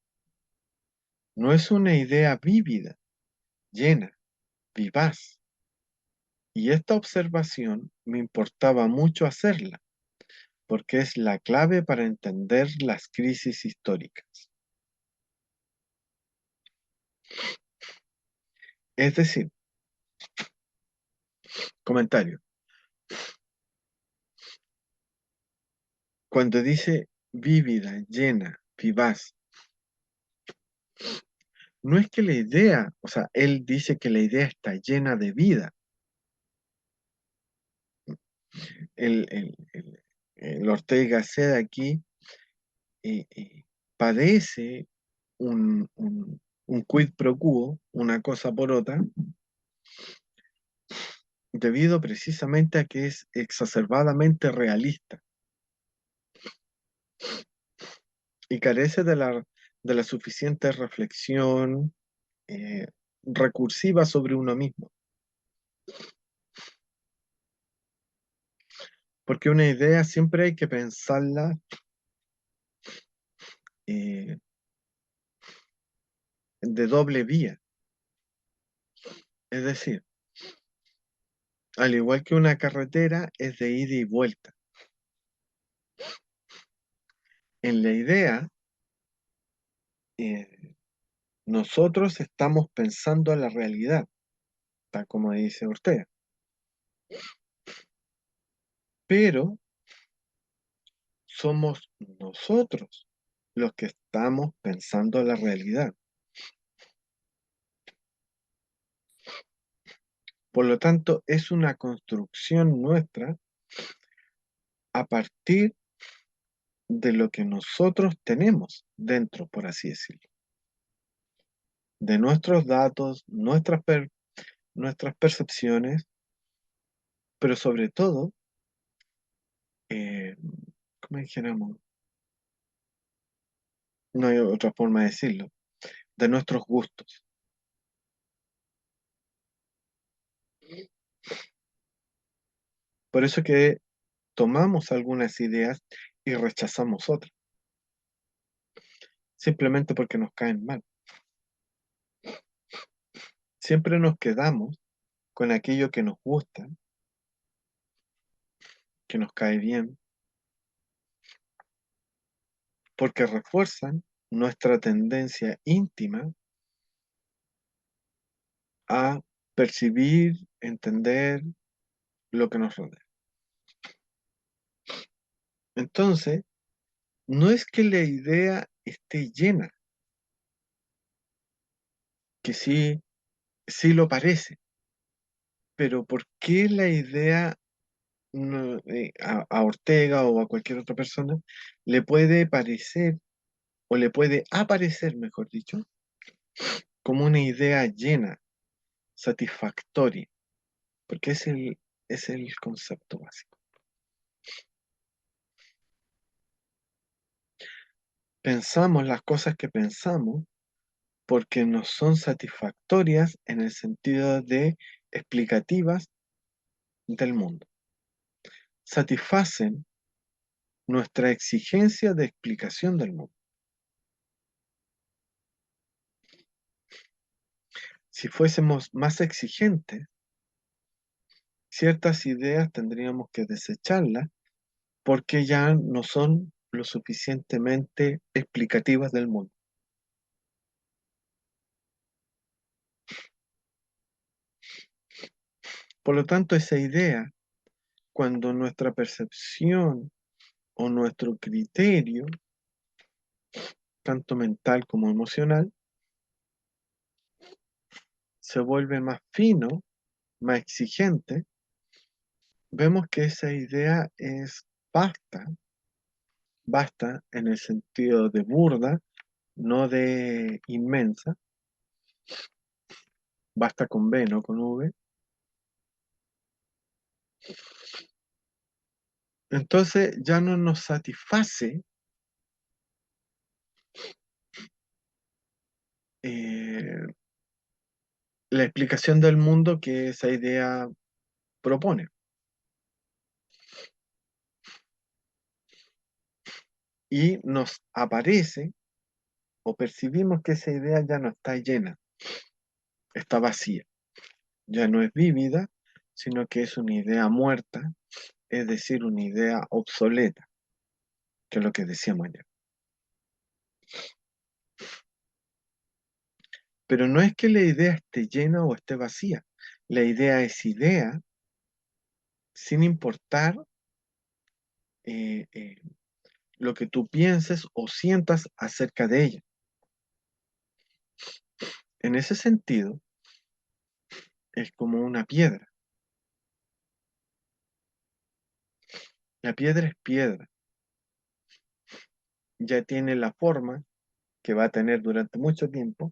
No es una idea vívida, llena, vivaz. Y esta observación me importaba mucho hacerla, porque es la clave para entender las crisis históricas. Es decir, comentario, cuando dice vívida, llena, vivaz, no es que la idea, o sea, él dice que la idea está llena de vida. El Ortega y Gasset aquí padece un quid pro quo, una cosa por otra, debido precisamente a que es exacerbadamente realista y carece de la suficiente reflexión eh, recursiva sobre uno mismo. Porque una idea siempre hay que pensarla eh, de doble vía. Es decir, al igual que una carretera es de ida y vuelta. En la idea, eh, nosotros estamos pensando la realidad, tal como dice Ortega, pero somos nosotros los que estamos pensando la realidad. Por lo tanto, es una construcción nuestra a partir de lo que nosotros tenemos dentro, por así decirlo, de nuestros datos, nuestras percepciones, pero sobre todo, eh, ¿cómo dijéramos? No hay otra forma de decirlo, de nuestros gustos. Por eso que tomamos algunas ideas y rechazamos otras, simplemente porque nos caen mal. Siempre nos quedamos con aquello que nos gusta, que nos cae bien, porque refuerzan nuestra tendencia íntima a percibir, entender lo que nos rodea. Entonces, no es que la idea esté llena, que sí, sí lo parece, pero ¿por qué la idea a Ortega o a cualquier otra persona le puede parecer, o le puede aparecer, mejor dicho, como una idea llena, satisfactoria? Porque es el concepto básico. Pensamos las cosas que pensamos porque nos son satisfactorias en el sentido de explicativas del mundo. Satisfacen nuestra exigencia de explicación del mundo. Si fuésemos más exigentes, ciertas ideas tendríamos que desecharlas porque ya no son lo suficientemente explicativas del mundo. Por lo tanto, esa idea, cuando nuestra percepción o nuestro criterio, tanto mental como emocional, se vuelve más fino, más exigente, vemos que esa idea es vasta Vasta en el sentido de burda, no de inmensa, basta con B, no con V. Entonces ya no nos satisface eh, la explicación del mundo que esa idea propone. Y nos aparece o percibimos que esa idea ya no está llena, está vacía, ya no es vívida, sino que es una idea muerta, es decir, una idea obsoleta, que es lo que decíamos ayer. Pero no es que la idea esté llena o esté vacía, la idea es idea sin importar eh, eh, lo que tú pienses o sientas acerca de ella. En ese sentido, es como una piedra. La piedra es piedra, ya tiene la forma que va a tener durante mucho tiempo,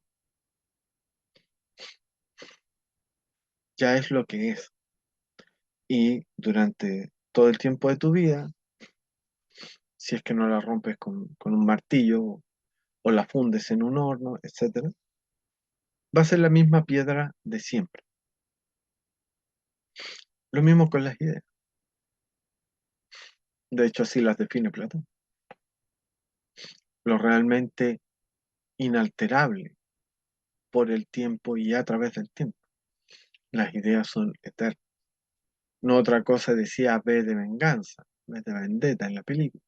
ya es lo que es. Y durante todo el tiempo de tu vida, si es que no la rompes con un martillo o la fundes en un horno, etcétera, va a ser la misma piedra de siempre. Lo mismo con las ideas. De hecho, así las define Platón. Lo realmente inalterable por el tiempo y a través del tiempo. Las ideas son eternas. No otra cosa decía V de venganza, V de vendetta en la película.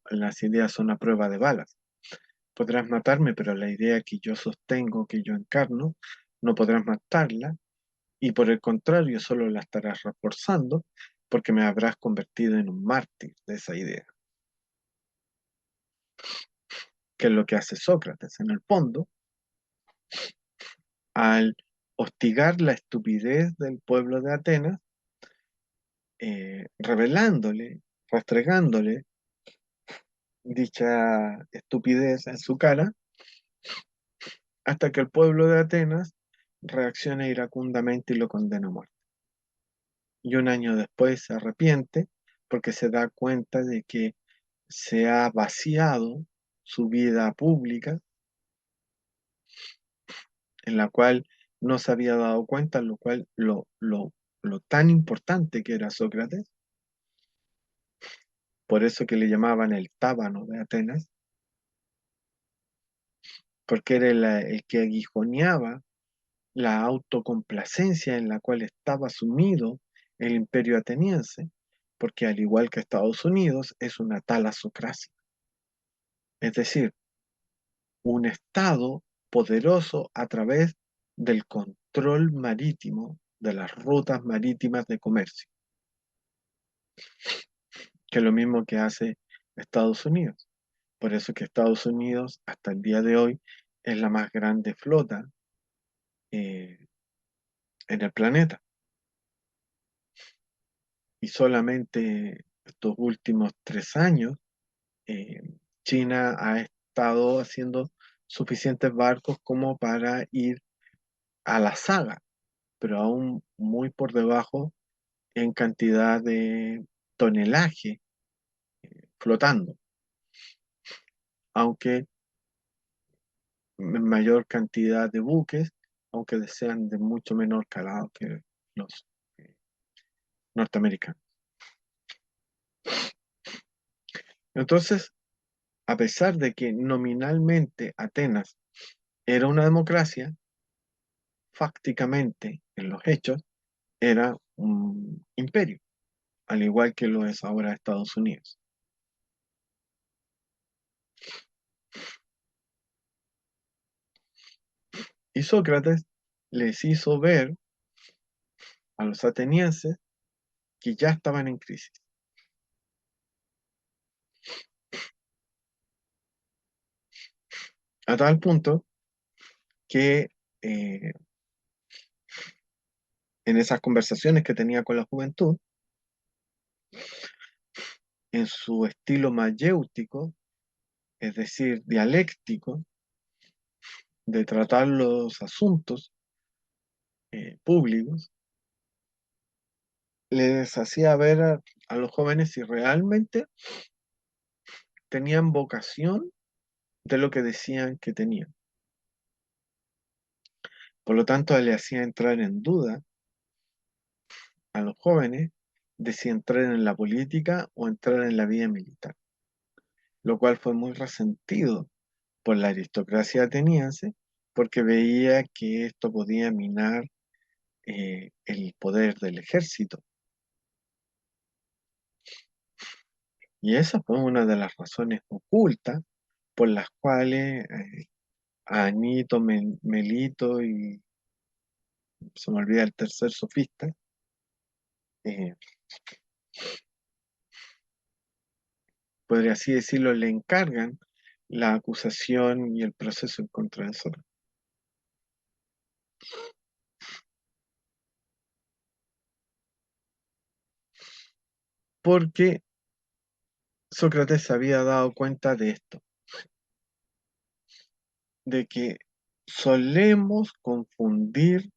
Las ideas son a prueba de balas. Podrás matarme, pero la idea que yo sostengo, que yo encarno, no podrás matarla y por el contrario solo la estarás reforzando porque me habrás convertido en un mártir de esa idea, que es lo que hace Sócrates en el fondo al hostigar la estupidez del pueblo de Atenas, revelándole, restregándole dicha estupidez en su cara, hasta que el pueblo de Atenas reacciona iracundamente y lo condena a muerte. Y un año después se arrepiente porque se da cuenta de que se ha vaciado su vida pública, en la cual no se había dado cuenta, lo cual lo tan importante que era Sócrates, por eso que le llamaban el tábano de Atenas, porque era el que aguijoneaba la autocomplacencia en la cual estaba sumido el imperio ateniense, porque al igual que Estados Unidos es una talasocracia, es decir, un estado poderoso a través del control marítimo de las rutas marítimas de comercio, que es lo mismo que hace Estados Unidos. Por eso que Estados Unidos hasta el día de hoy es la más grande flota eh, en el planeta. Y solamente estos últimos 3 años, eh, China ha estado haciendo suficientes barcos como para ir a la saga, pero aún muy por debajo en cantidad de tonelaje flotando, aunque en mayor cantidad de buques, aunque sean de mucho menor calado que los eh, norteamericanos. Entonces, a pesar de que nominalmente Atenas era una democracia, fácticamente en los hechos era un imperio, al igual que lo es ahora Estados Unidos. Y Sócrates les hizo ver a los atenienses que ya estaban en crisis, a tal punto que eh, en esas conversaciones que tenía con la juventud, en su estilo mayéutico, es decir, dialéctico, de tratar los asuntos públicos, les hacía ver a los jóvenes si realmente tenían vocación de lo que decían que tenían. Por lo tanto, le hacía entrar en duda a los jóvenes de si entrar en la política o entrar en la vida militar, lo cual fue muy resentido por la aristocracia ateniense porque veía que esto podía minar el poder del ejército. Y esa fue una de las razones ocultas por las cuales Anito, Melito y se me olvida el tercer sofista, eh, por así decirlo, le encargan la acusación y el proceso en contra de Sócrates. Porque Sócrates se había dado cuenta de esto, de que solemos confundir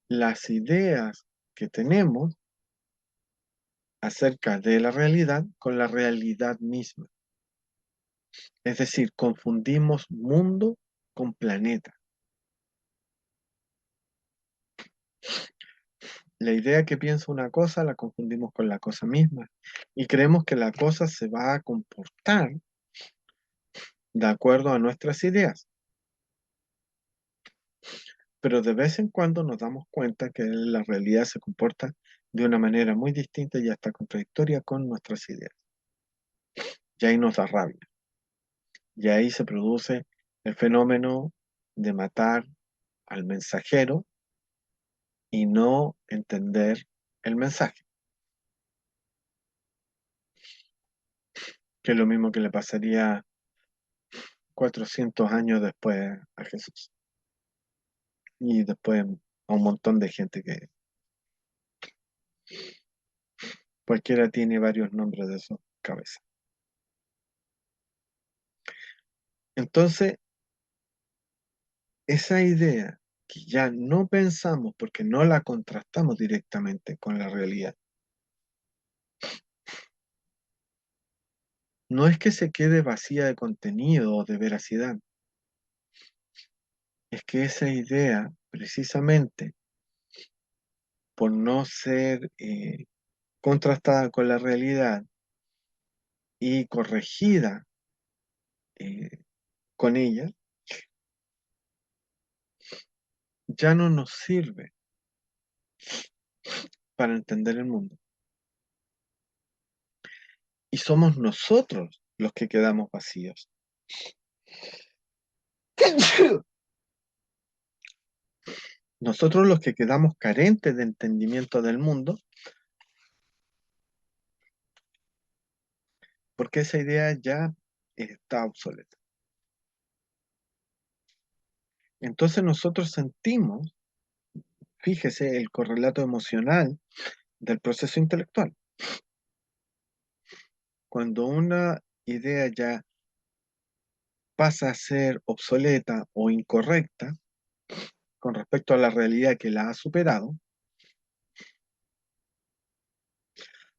las ideas que tenemos acerca de la realidad con la realidad misma. Es decir, confundimos mundo con planeta. La idea que piensa una cosa la confundimos con la cosa misma y creemos que la cosa se va a comportar de acuerdo a nuestras ideas. Pero de vez en cuando nos damos cuenta que la realidad se comporta de una manera muy distinta y hasta contradictoria con nuestras ideas. Y ahí nos da rabia. Y ahí se produce el fenómeno de matar al mensajero y no entender el mensaje, que es lo mismo que le pasaría 400 años después a Jesús y después a un montón de gente que cualquiera tiene varios nombres de su cabeza. Entonces, esa idea que ya no pensamos porque no la contrastamos directamente con la realidad, no es que se quede vacía de contenido o de veracidad, es que esa idea, precisamente por no ser contrastada con la realidad y corregida eh, con ella, ya no nos sirve para entender el mundo. Y somos nosotros los que quedamos vacíos. Nosotros los que quedamos carentes de entendimiento del mundo, porque esa idea ya está obsoleta. Entonces nosotros sentimos, fíjese, el correlato emocional del proceso intelectual. Cuando una idea ya pasa a ser obsoleta o incorrecta con respecto a la realidad que la ha superado,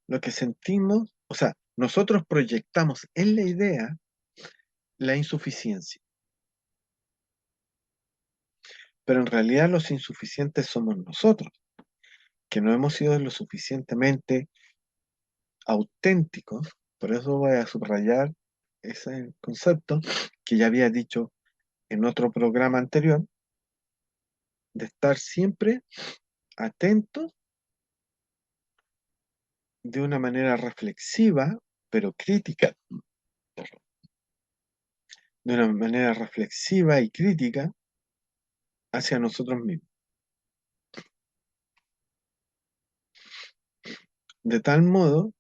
lo que sentimos, o sea, nosotros proyectamos en la idea la insuficiencia, pero en realidad los insuficientes somos nosotros, que no hemos sido lo suficientemente auténticos, por eso voy a subrayar ese concepto que ya había dicho en otro programa anterior, de estar siempre atentos de una manera reflexiva, pero crítica, de una manera reflexiva y crítica hacia nosotros mismos. De tal modo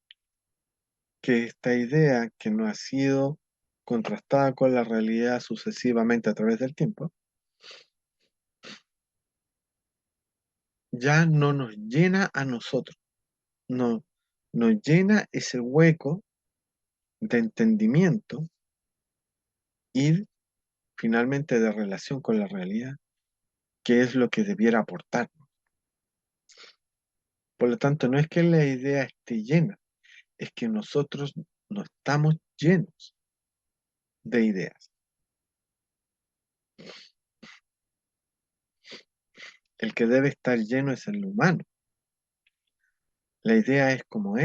que esta idea que no ha sido contrastada con la realidad sucesivamente a través del tiempo, ya no nos llena a nosotros, no, nos llena ese hueco de entendimiento y finalmente de relación con la realidad, que es lo que debiera aportar. Por lo tanto, no es que la idea esté llena, es que nosotros no estamos llenos de ideas. El que debe estar lleno es el humano. La idea es, como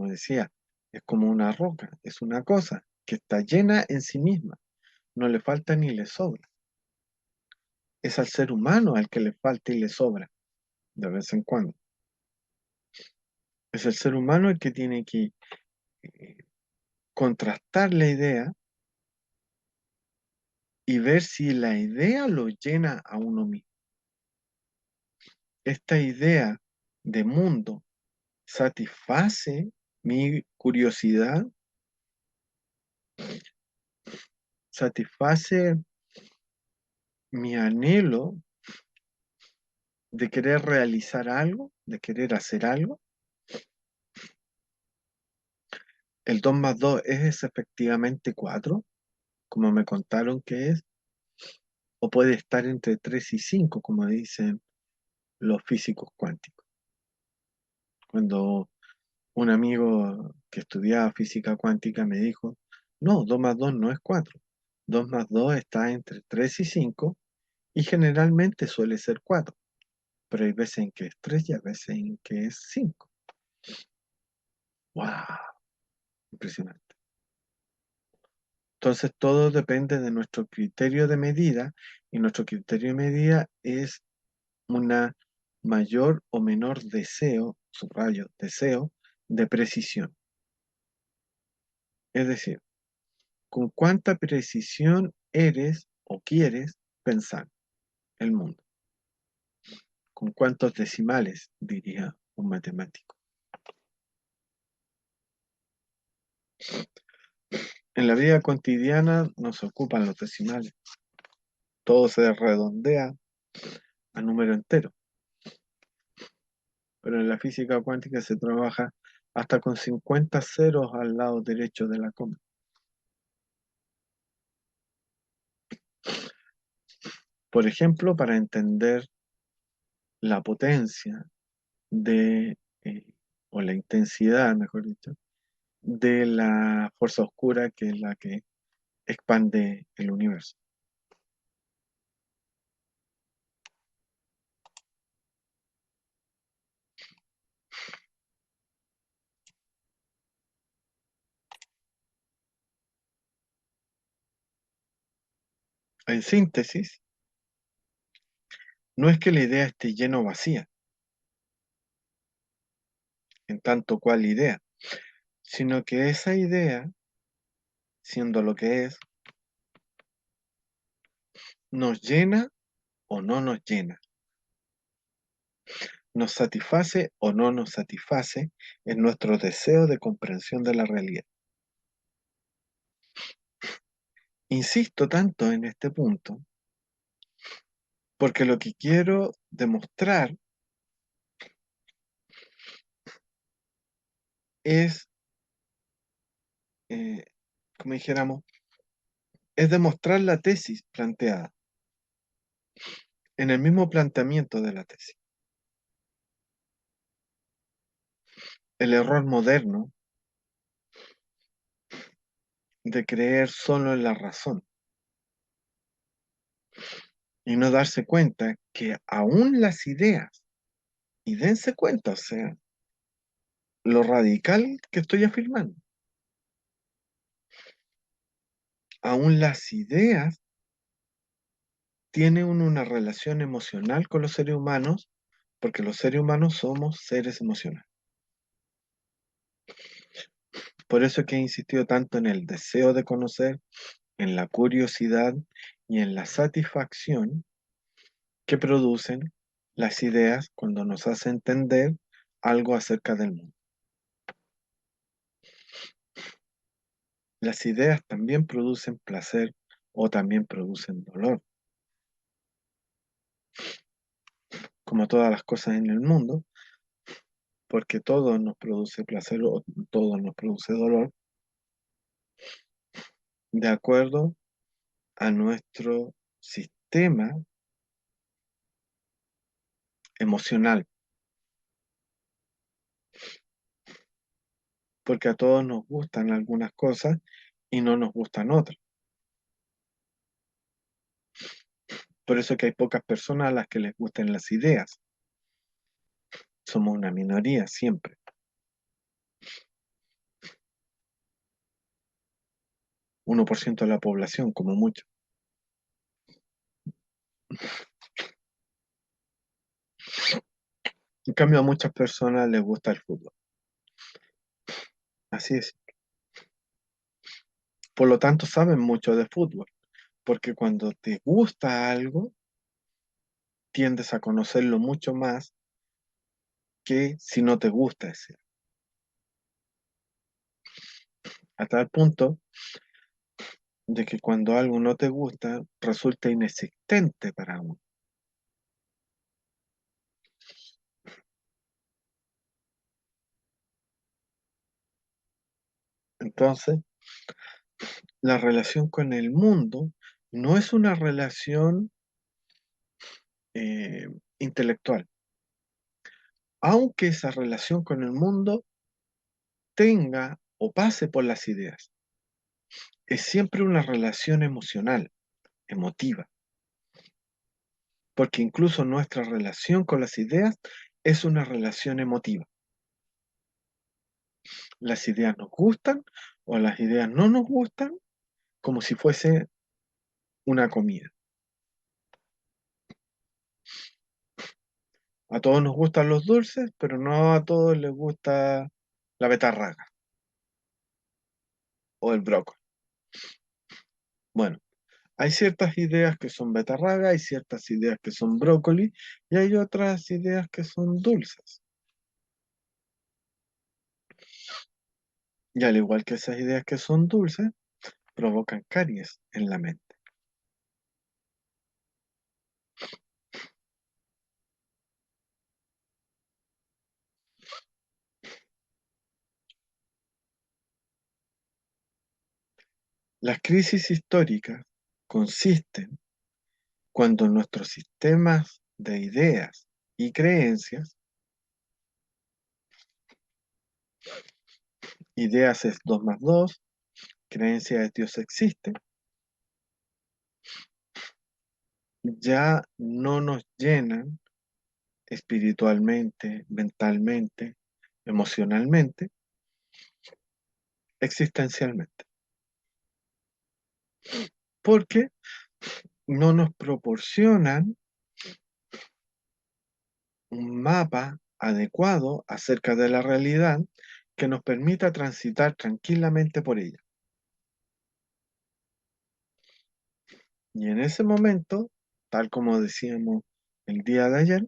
decía, es como una roca, es una cosa que está llena en sí misma, no le falta ni le sobra. Es al ser humano al que le falta y le sobra de vez en cuando. Es el ser humano el que tiene que eh, contrastar la idea y ver si la idea lo llena a uno mismo. Esta idea de mundo satisface mi curiosidad, satisface mi anhelo de querer realizar algo, de querer hacer algo. El 2 más 2 es efectivamente 4, como me contaron que es, o puede estar entre 3 y 5, como dicen los físicos cuánticos. Cuando un amigo que estudiaba física cuántica me dijo, no, 2 más 2 no es 4. 2 más 2 está entre 3 y 5 y generalmente suele ser 4, pero hay veces en que es 3 y hay veces en que es 5. ¡Wow! Impresionante. Entonces todo depende de nuestro criterio de medida y nuestro criterio de medida es una mayor o menor deseo, subrayo, deseo de precisión. Es decir, con cuánta precisión eres o quieres pensar el mundo. Con cuántos decimales, diría un matemático. En la vida cotidiana nos ocupan los decimales. Todo se redondea a número entero. Pero en la física cuántica se trabaja hasta con 50 ceros al lado derecho de la coma. Por ejemplo, para entender la potencia de, o la intensidad, mejor dicho, de la fuerza oscura que es la que expande el universo. En síntesis, no es que la idea esté llena o vacía, en tanto cual idea, sino que esa idea, siendo lo que es, nos llena o no nos llena, nos satisface o no nos satisface en nuestro deseo de comprensión de la realidad. Insisto tanto en este punto porque lo que quiero demostrar es, eh, como dijéramos, es demostrar la tesis planteada en el mismo planteamiento de la tesis. El error moderno de creer solo en la razón y no darse cuenta que aún las ideas, y dense cuenta, o sea, lo radical que estoy afirmando, aún las ideas tienen una relación emocional con los seres humanos, porque los seres humanos somos seres emocionales. Por eso es que he insistido tanto en el deseo de conocer, en la curiosidad y en la satisfacción que producen las ideas cuando nos hace entender algo acerca del mundo. Las ideas también producen placer o también producen dolor. Como todas las cosas en el mundo, porque todo nos produce placer o todo nos produce dolor, de acuerdo a nuestro sistema emocional, porque a todos nos gustan algunas cosas y no nos gustan otras. Por eso que hay pocas personas a las que les gusten las ideas. Somos una minoría siempre. 1% de la población, como mucho. En cambio, a muchas personas les gusta el fútbol. Así es. Por lo tanto, saben mucho de fútbol, porque cuando te gusta algo, tiendes a conocerlo mucho más que si no te gusta ese. A tal punto de que cuando algo no te gusta, resulta inexistente para uno. Entonces, la relación con el mundo no es una relación eh, intelectual, aunque esa relación con el mundo tenga o pase por las ideas. Es siempre una relación emocional, emotiva, porque incluso nuestra relación con las ideas es una relación emotiva. Las ideas nos gustan o las ideas no nos gustan, como si fuese una comida. A todos nos gustan los dulces, pero no a todos les gusta la betarraga o el brócoli. Bueno, hay ciertas ideas que son betarraga, hay ciertas ideas que son brócoli y hay otras ideas que son dulces. Y al igual que esas ideas que son dulces, provocan caries en la mente. Las crisis históricas consisten cuando nuestros sistemas de ideas y creencias, ideas es 2 más 2, creencia es Dios existe, ya no nos llenan espiritualmente, mentalmente, emocionalmente, existencialmente, porque no nos proporcionan un mapa adecuado acerca de la realidad que nos permita transitar tranquilamente por ella. Y en ese momento, tal como decíamos el día de ayer,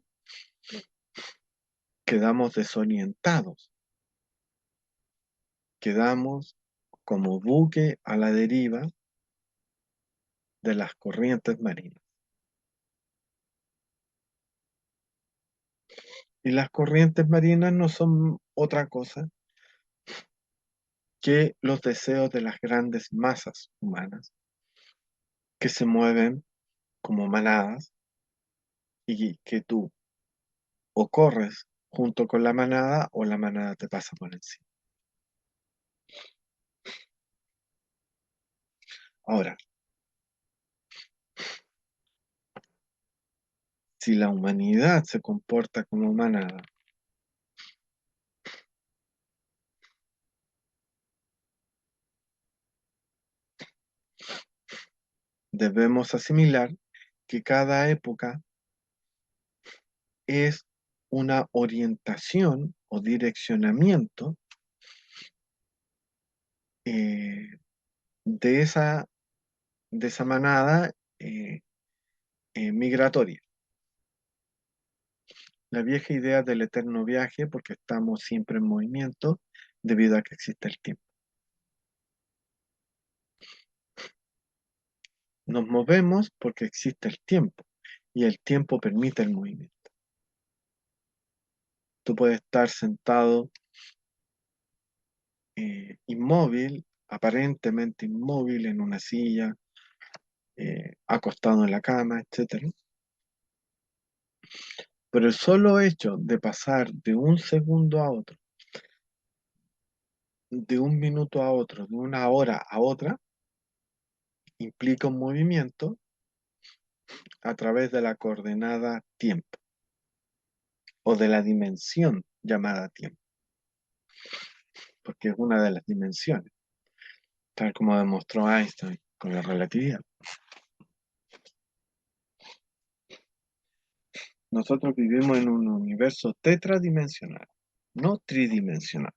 quedamos desorientados, quedamos como buque a la deriva de las corrientes marinas. Y las corrientes marinas no son otra cosa que los deseos de las grandes masas humanas que se mueven como manadas y que tú o corres junto con la manada o la manada te pasa por encima. Ahora, si la humanidad se comporta como manada, debemos asimilar que cada época es una orientación o direccionamiento eh, de esa manada eh, migratoria. La vieja idea del eterno viaje, porque estamos siempre en movimiento debido a que existe el tiempo. Nos movemos porque existe el tiempo y el tiempo permite el movimiento. Tú puedes estar sentado inmóvil aparentemente inmóvil en una silla, acostado en la cama, etcétera. Pero el solo hecho de pasar de un segundo a otro, de un minuto a otro, de una hora a otra, implica un movimiento a través de la coordenada tiempo o de la dimensión llamada tiempo, porque es una de las dimensiones, tal como demostró Einstein con la relatividad. Nosotros vivimos en un universo tetradimensional, no tridimensional,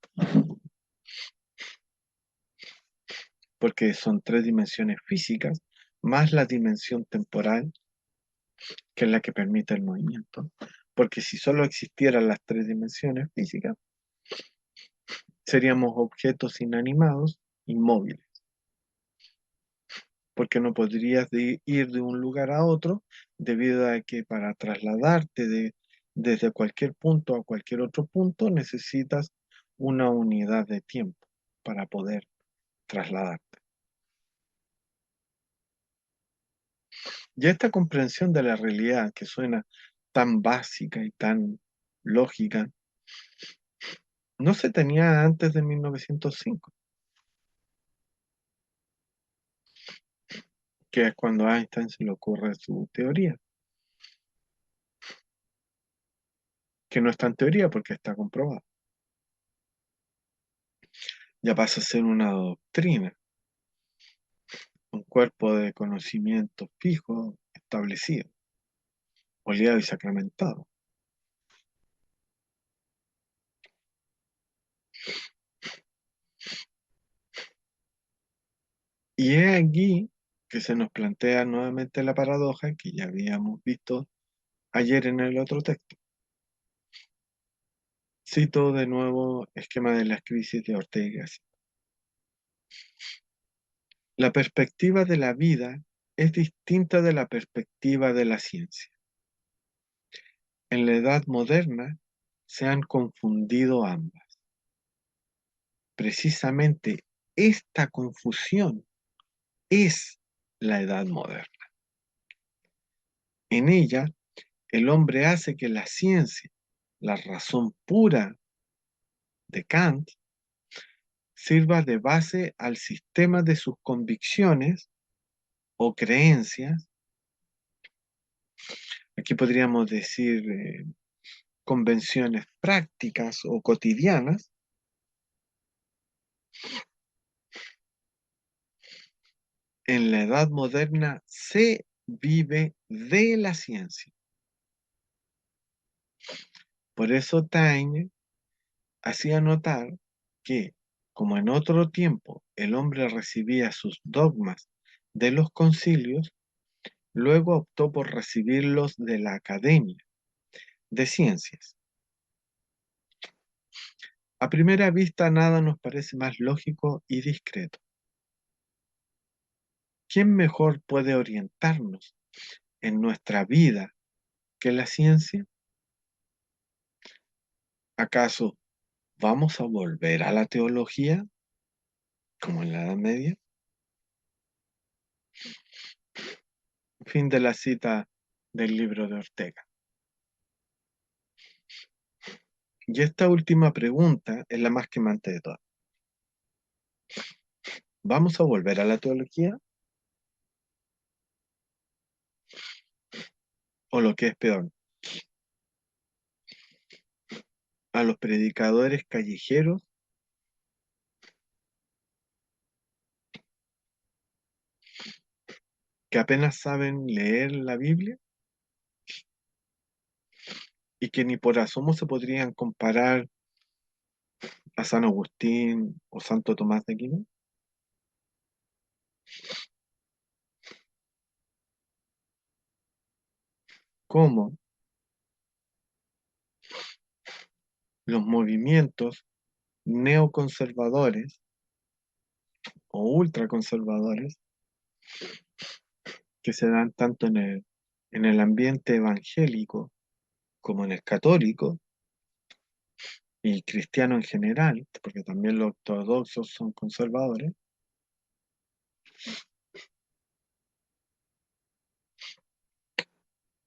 porque son tres dimensiones físicas más la dimensión temporal, que es la que permite el movimiento. Porque si solo existieran las tres dimensiones físicas, seríamos objetos inanimados, inmóviles, porque no podrías ir de un lugar a otro debido a que para trasladarte desde cualquier punto a cualquier otro punto necesitas una unidad de tiempo para poder trasladarte. Y esta comprensión de la realidad que suena tan básica y tan lógica, no se tenía antes de 1905, que es cuando a Einstein se le ocurre su teoría, que no está en teoría porque está comprobada. Ya pasa a ser una doctrina, un cuerpo de conocimiento fijo, establecido, oleado y sacramentado. Y es aquí que se nos plantea nuevamente la paradoja que ya habíamos visto ayer en el otro texto. Cito de nuevo esquema de las crisis de Ortega y Gasset. La perspectiva de la vida es distinta de la perspectiva de la ciencia. En la edad moderna se han confundido ambas. Precisamente esta confusión es la edad moderna. En ella, el hombre hace que la ciencia, la razón pura de Kant, sirva de base al sistema de sus convicciones o creencias. Aquí podríamos decir convenciones prácticas o cotidianas. En la edad moderna se vive de la ciencia. Por eso Taine hacía notar que, como en otro tiempo el hombre recibía sus dogmas de los concilios, luego optó por recibirlos de la Academia de Ciencias. A primera vista nada nos parece más lógico y discreto. ¿Quién mejor puede orientarnos en nuestra vida que la ciencia? ¿Acaso vamos a volver a la teología como en la Edad Media? Fin de la cita del libro de Ortega. Y esta última pregunta es la más quemante de todas. ¿Vamos a volver a la teología? O lo que es peor, a los predicadores callejeros que apenas saben leer la Biblia y que ni por asomo se podrían comparar a San Agustín o Santo Tomás de Aquino. ¿Cómo los movimientos neoconservadores o ultraconservadores que se dan tanto en el ambiente evangélico como en el católico y cristiano en general, porque también los ortodoxos son conservadores,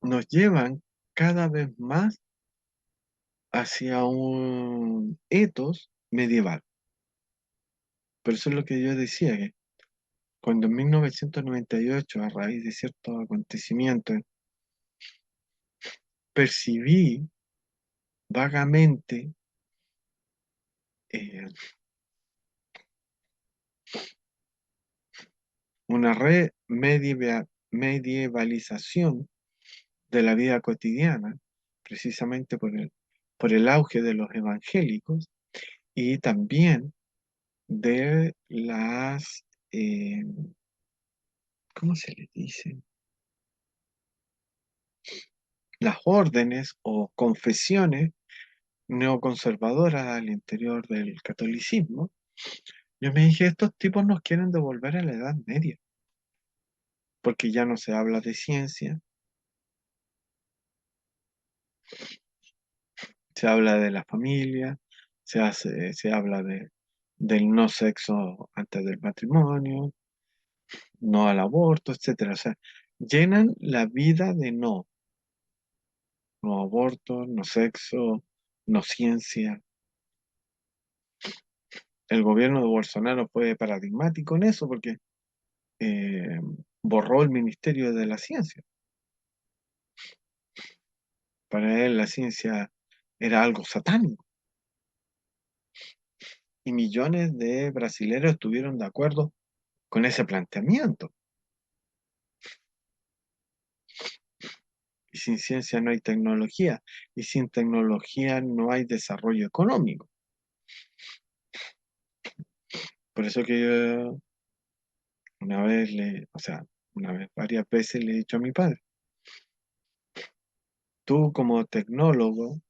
nos llevan cada vez más hacia un etos medieval. Por eso es lo que yo decía, que cuando en 1998, a raíz de ciertos acontecimientos, percibí vagamente eh, una medievalización de la vida cotidiana, precisamente por el auge de los evangélicos y también de eh, ¿cómo se les dice? Las órdenes o confesiones neoconservadoras al interior del catolicismo. Yo me dije, estos tipos nos quieren devolver a la Edad Media, porque ya no se habla de ciencia, se habla de la familia, se habla del no sexo antes del matrimonio, no al aborto, etcétera. O sea, llenan la vida de no, no aborto, no sexo, no ciencia. El gobierno de Bolsonaro fue paradigmático en eso porque eh, borró el Ministerio de la Ciencia. Para él la ciencia era algo satánico. Y millones de brasileños estuvieron de acuerdo con ese planteamiento. Y sin ciencia no hay tecnología, y sin tecnología no hay desarrollo económico. Por eso que yo una vez o sea, una vez, varias veces le he dicho a mi padre, tú como tecnólogo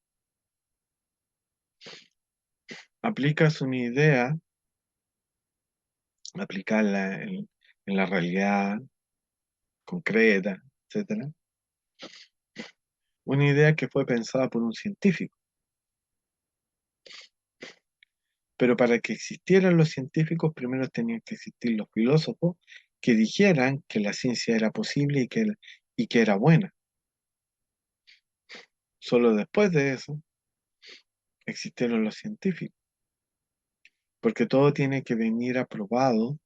aplicas una idea, aplicarla en la realidad concreta, etcétera, una idea que fue pensada por un científico. Pero para que existieran los científicos, primero tenían que existir los filósofos que dijeran que la ciencia era posible y que era buena. Solo después de eso existieron los científicos, porque todo tiene que venir aprobado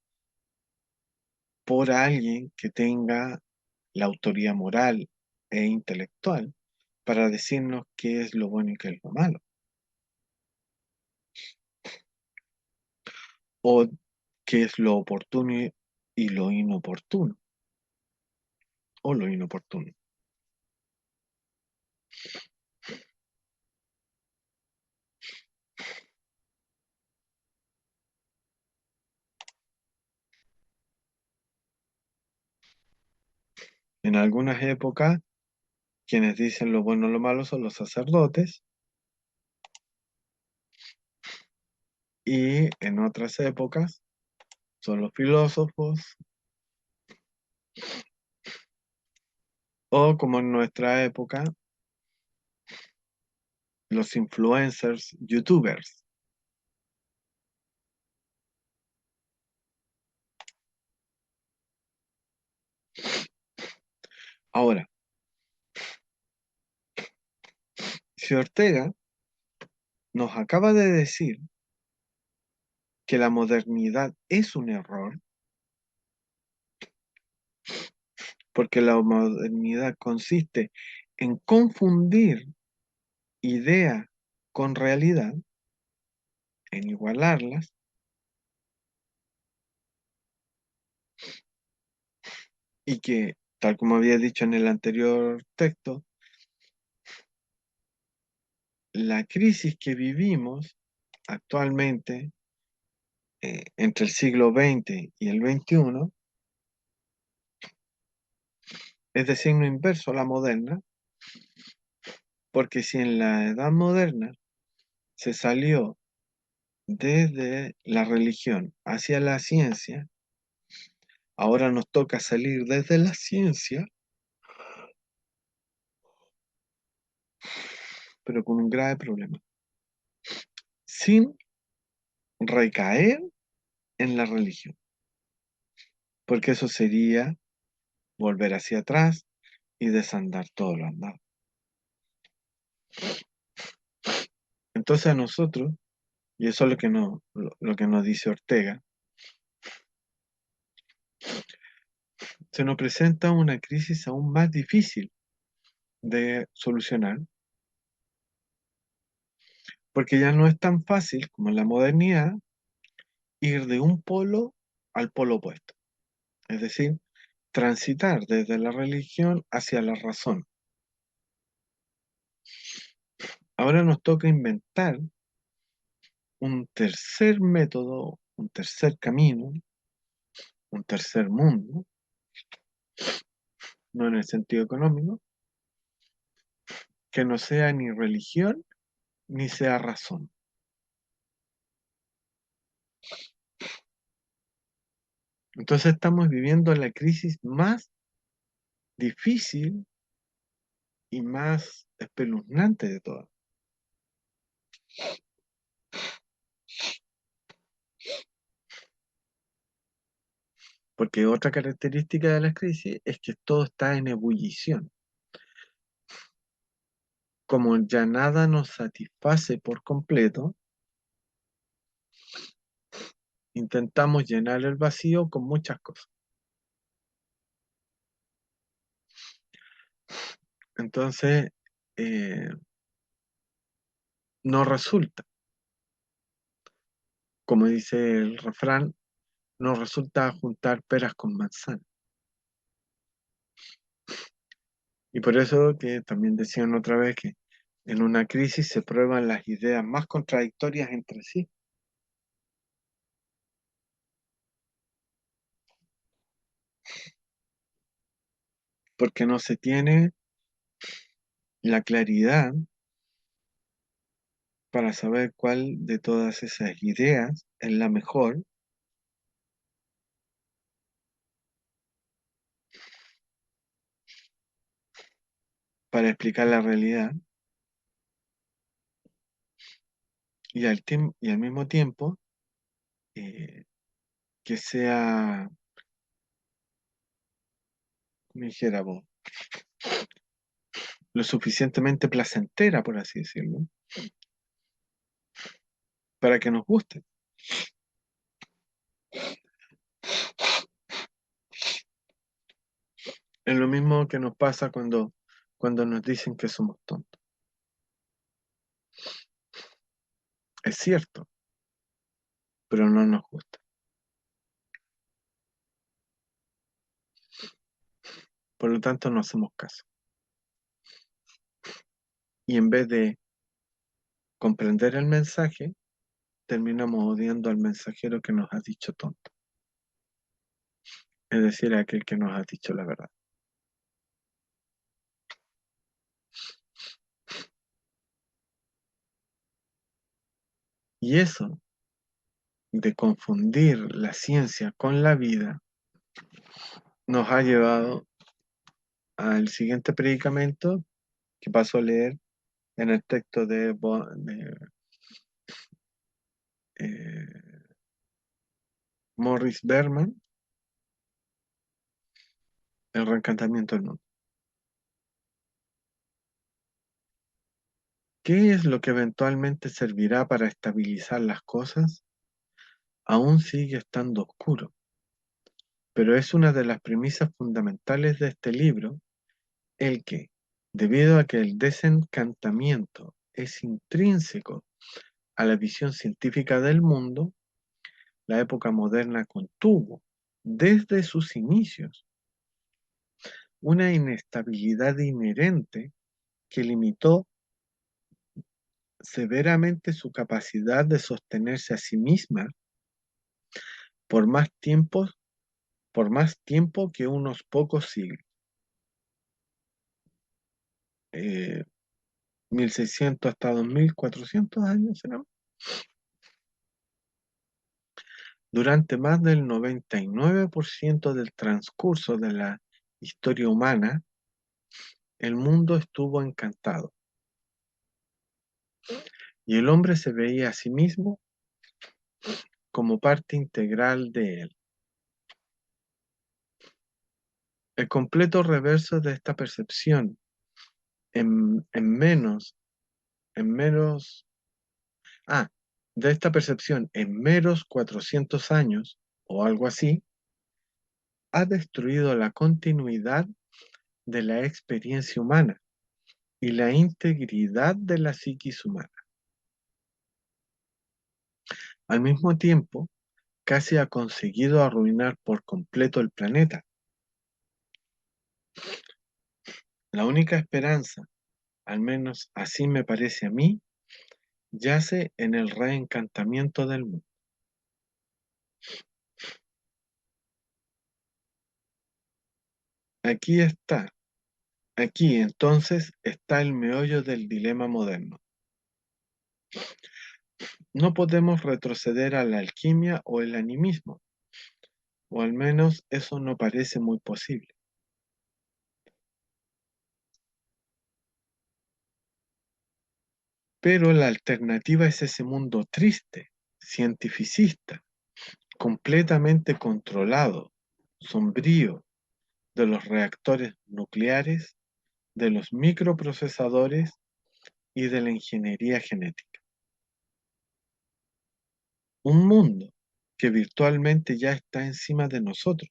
por alguien que tenga la autoridad moral e intelectual para decirnos qué es lo bueno y qué es lo malo, o qué es lo oportuno y lo inoportuno, o lo inoportuno. En algunas épocas, quienes dicen lo bueno y lo malo son los sacerdotes, y en otras épocas son los filósofos, o como en nuestra época, los influencers, youtubers. Ahora, si Ortega nos acaba de decir que la modernidad es un error, porque la modernidad consiste en confundir idea con realidad, en igualarlas, y que, tal como había dicho en el anterior texto, la crisis que vivimos actualmente entre el siglo XX y el XXI es de signo inverso a la moderna, porque si en la edad moderna se salió desde la religión hacia la ciencia, ahora nos toca salir desde la ciencia, pero con un grave problema, sin recaer en la religión. porque eso sería volver hacia atrás y desandar todo lo andado. Entonces a nosotros, y eso es lo que nos dice Ortega, se nos presenta una crisis aún más difícil de solucionar, porque ya no es tan fácil como en la modernidad ir de un polo al polo opuesto, es decir, transitar desde la religión hacia la razón. Ahora nos toca inventar un tercer método, un tercer camino, un tercer mundo, no en el sentido económico, que no sea ni religión ni sea razón. Entonces estamos viviendo la crisis más difícil y más espeluznante de todas. Porque otra característica de la crisis es que todo está en ebullición. Como ya nada nos satisface por completo, intentamos llenar el vacío con muchas cosas. Entonces, no resulta, como dice el refrán, no resulta juntar peras con manzanas. Y por eso que también decían otra vez que en una crisis se prueban las ideas más contradictorias entre sí. Porque no se tiene la claridad para saber cuál de todas esas ideas es la mejor para explicar la realidad y al mismo tiempo eh, que sea, como dijéramos, lo suficientemente placentera, por así decirlo, para que nos guste. Es lo mismo que nos pasa cuando nos dicen que somos tontos. Es cierto, pero no nos gusta. Por lo tanto, no hacemos caso. Y en vez de comprender el mensaje, terminamos odiando al mensajero que nos ha dicho tonto. Es decir, a aquel que nos ha dicho la verdad. Y eso de confundir la ciencia con la vida nos ha llevado al siguiente predicamento que paso a leer en el texto de eh, Morris Berman, El reencantamiento del mundo. ¿Qué es lo que eventualmente servirá para estabilizar las cosas? Aún sigue estando oscuro, pero es una de las premisas fundamentales de este libro el que, debido a que el desencantamiento es intrínseco a la visión científica del mundo, la época moderna contuvo, desde sus inicios, una inestabilidad inherente que limitó severamente su capacidad de sostenerse a sí misma por por más tiempo que unos pocos siglos. Eh, 1600 hasta 2400 años, ¿será? Durante más del 99% del transcurso de la historia humana, el mundo estuvo encantado y el hombre se veía a sí mismo como parte integral de él. El completo reverso de esta percepción en menos, en meros, de esta percepción en meros 400 años o algo así, ha destruido la continuidad de la experiencia humana y la integridad de la psiquis humana. Al mismo tiempo, casi ha conseguido arruinar por completo el planeta. La única esperanza, al menos así me parece a mí, yace en el reencantamiento del mundo. Aquí está, aquí entonces está el meollo del dilema moderno. No podemos retroceder a la alquimia o el animismo, o al menos eso no parece muy posible. Pero la alternativa es ese mundo triste, cientificista, completamente controlado, sombrío, de los reactores nucleares, de los microprocesadores y de la ingeniería genética. Un mundo que virtualmente ya está encima de nosotros.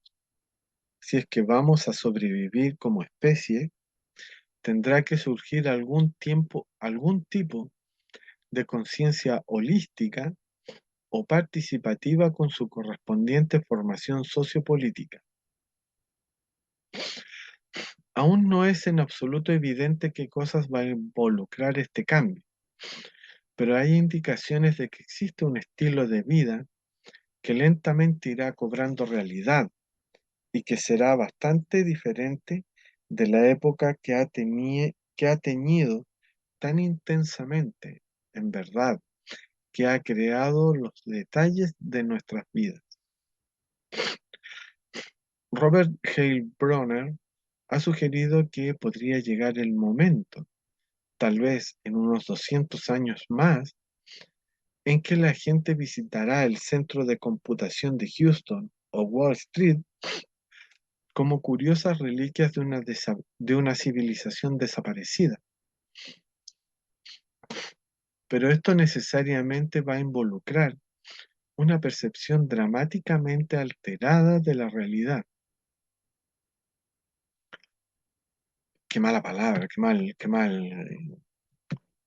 Si es que vamos a sobrevivir como especie, tendrá que surgir algún tipo de conciencia holística o participativa con su correspondiente formación sociopolítica. Aún no es en absoluto evidente qué cosas va a involucrar este cambio, pero hay indicaciones de que existe un estilo de vida que lentamente irá cobrando realidad y que será bastante diferente de la época que ha teñido tan intensamente, en verdad, que ha creado los detalles de nuestras vidas. Robert Heilbronner ha sugerido que podría llegar el momento, tal vez en unos 200 años más, en que la gente visitará el centro de computación de Houston o Wall Street como curiosas reliquias de una civilización desaparecida. Pero esto necesariamente va a involucrar una percepción dramáticamente alterada de la realidad. Qué mala palabra, qué mal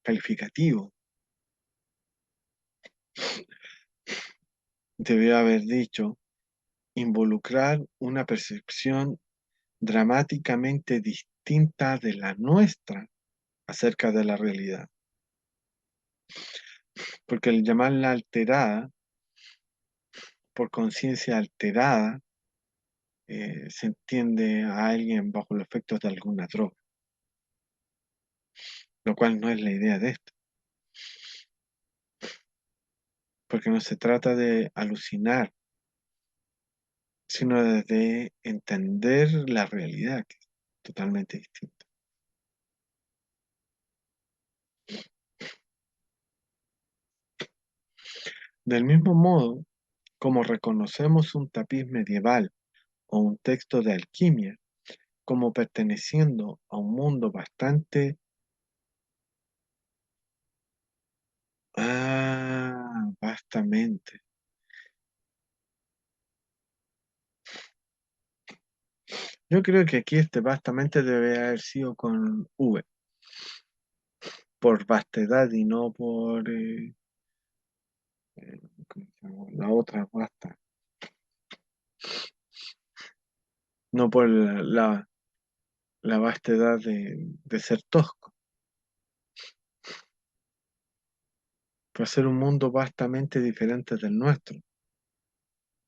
calificativo. Debería haber dicho involucrar una percepción dramáticamente distinta de la nuestra acerca de la realidad. Porque el llamarla alterada, por conciencia alterada, se entiende a alguien bajo los efectos de alguna droga, lo cual no es la idea de esto, porque no se trata de alucinar, sino de entender la realidad, que es totalmente distinta. Del mismo modo, como reconocemos un tapiz medieval o un texto de alquimia como perteneciendo a un mundo bastante vastamente. Yo creo que aquí este vastamente debe haber sido con V, por vastedad y no por ¿cómo se llama? La otra vasta, no por la vastedad de ser tosco. Va a ser un mundo vastamente diferente del nuestro.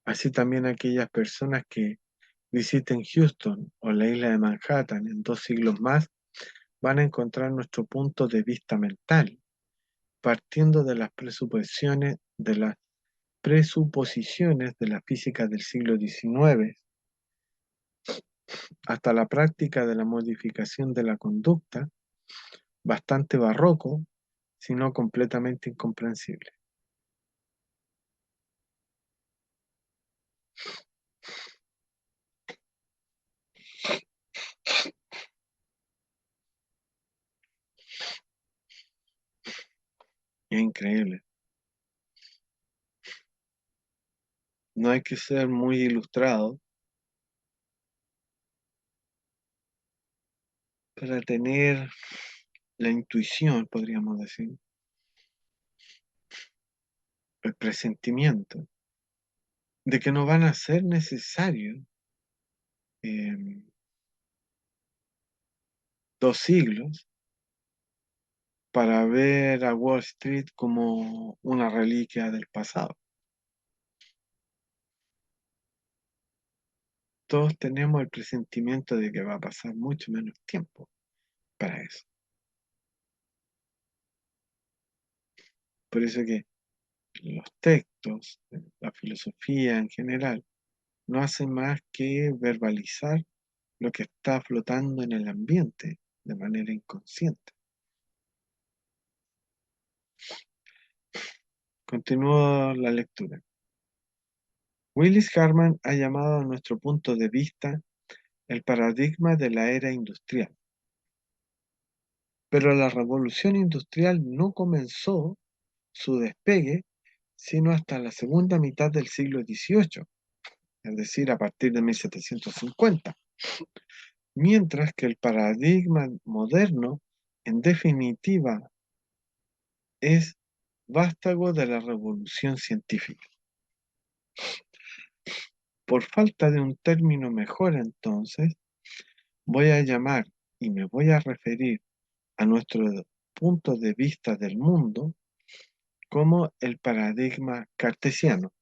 Así también aquellas personas que visiten Houston o la isla de Manhattan en 2 siglos más van a encontrar nuestro punto de vista mental, partiendo de las presuposiciones de la física del siglo XIX hasta la práctica de la modificación de la conducta, bastante barroco, sino completamente incomprensible. Es increíble. No hay que ser muy ilustrado para tener la intuición, podríamos decir, el presentimiento de que no van a ser necesarios eh, 2 siglos para ver a Wall Street como una reliquia del pasado. Todos tenemos el presentimiento de que va a pasar mucho menos tiempo para eso. Por eso que los textos, la filosofía en general, no hacen más que verbalizar lo que está flotando en el ambiente de manera inconsciente. Continúo la lectura. Willis Harman ha llamado a nuestro punto de vista el paradigma de la era industrial. Pero la revolución industrial no comenzó su despegue sino hasta la segunda mitad del siglo XVIII, es decir, a partir de 1750, mientras que el paradigma moderno, en definitiva, es vástago de la revolución científica. Por falta de un término mejor, entonces, voy a llamar y me voy a referir a nuestro punto de vista del mundo como el paradigma cartesiano,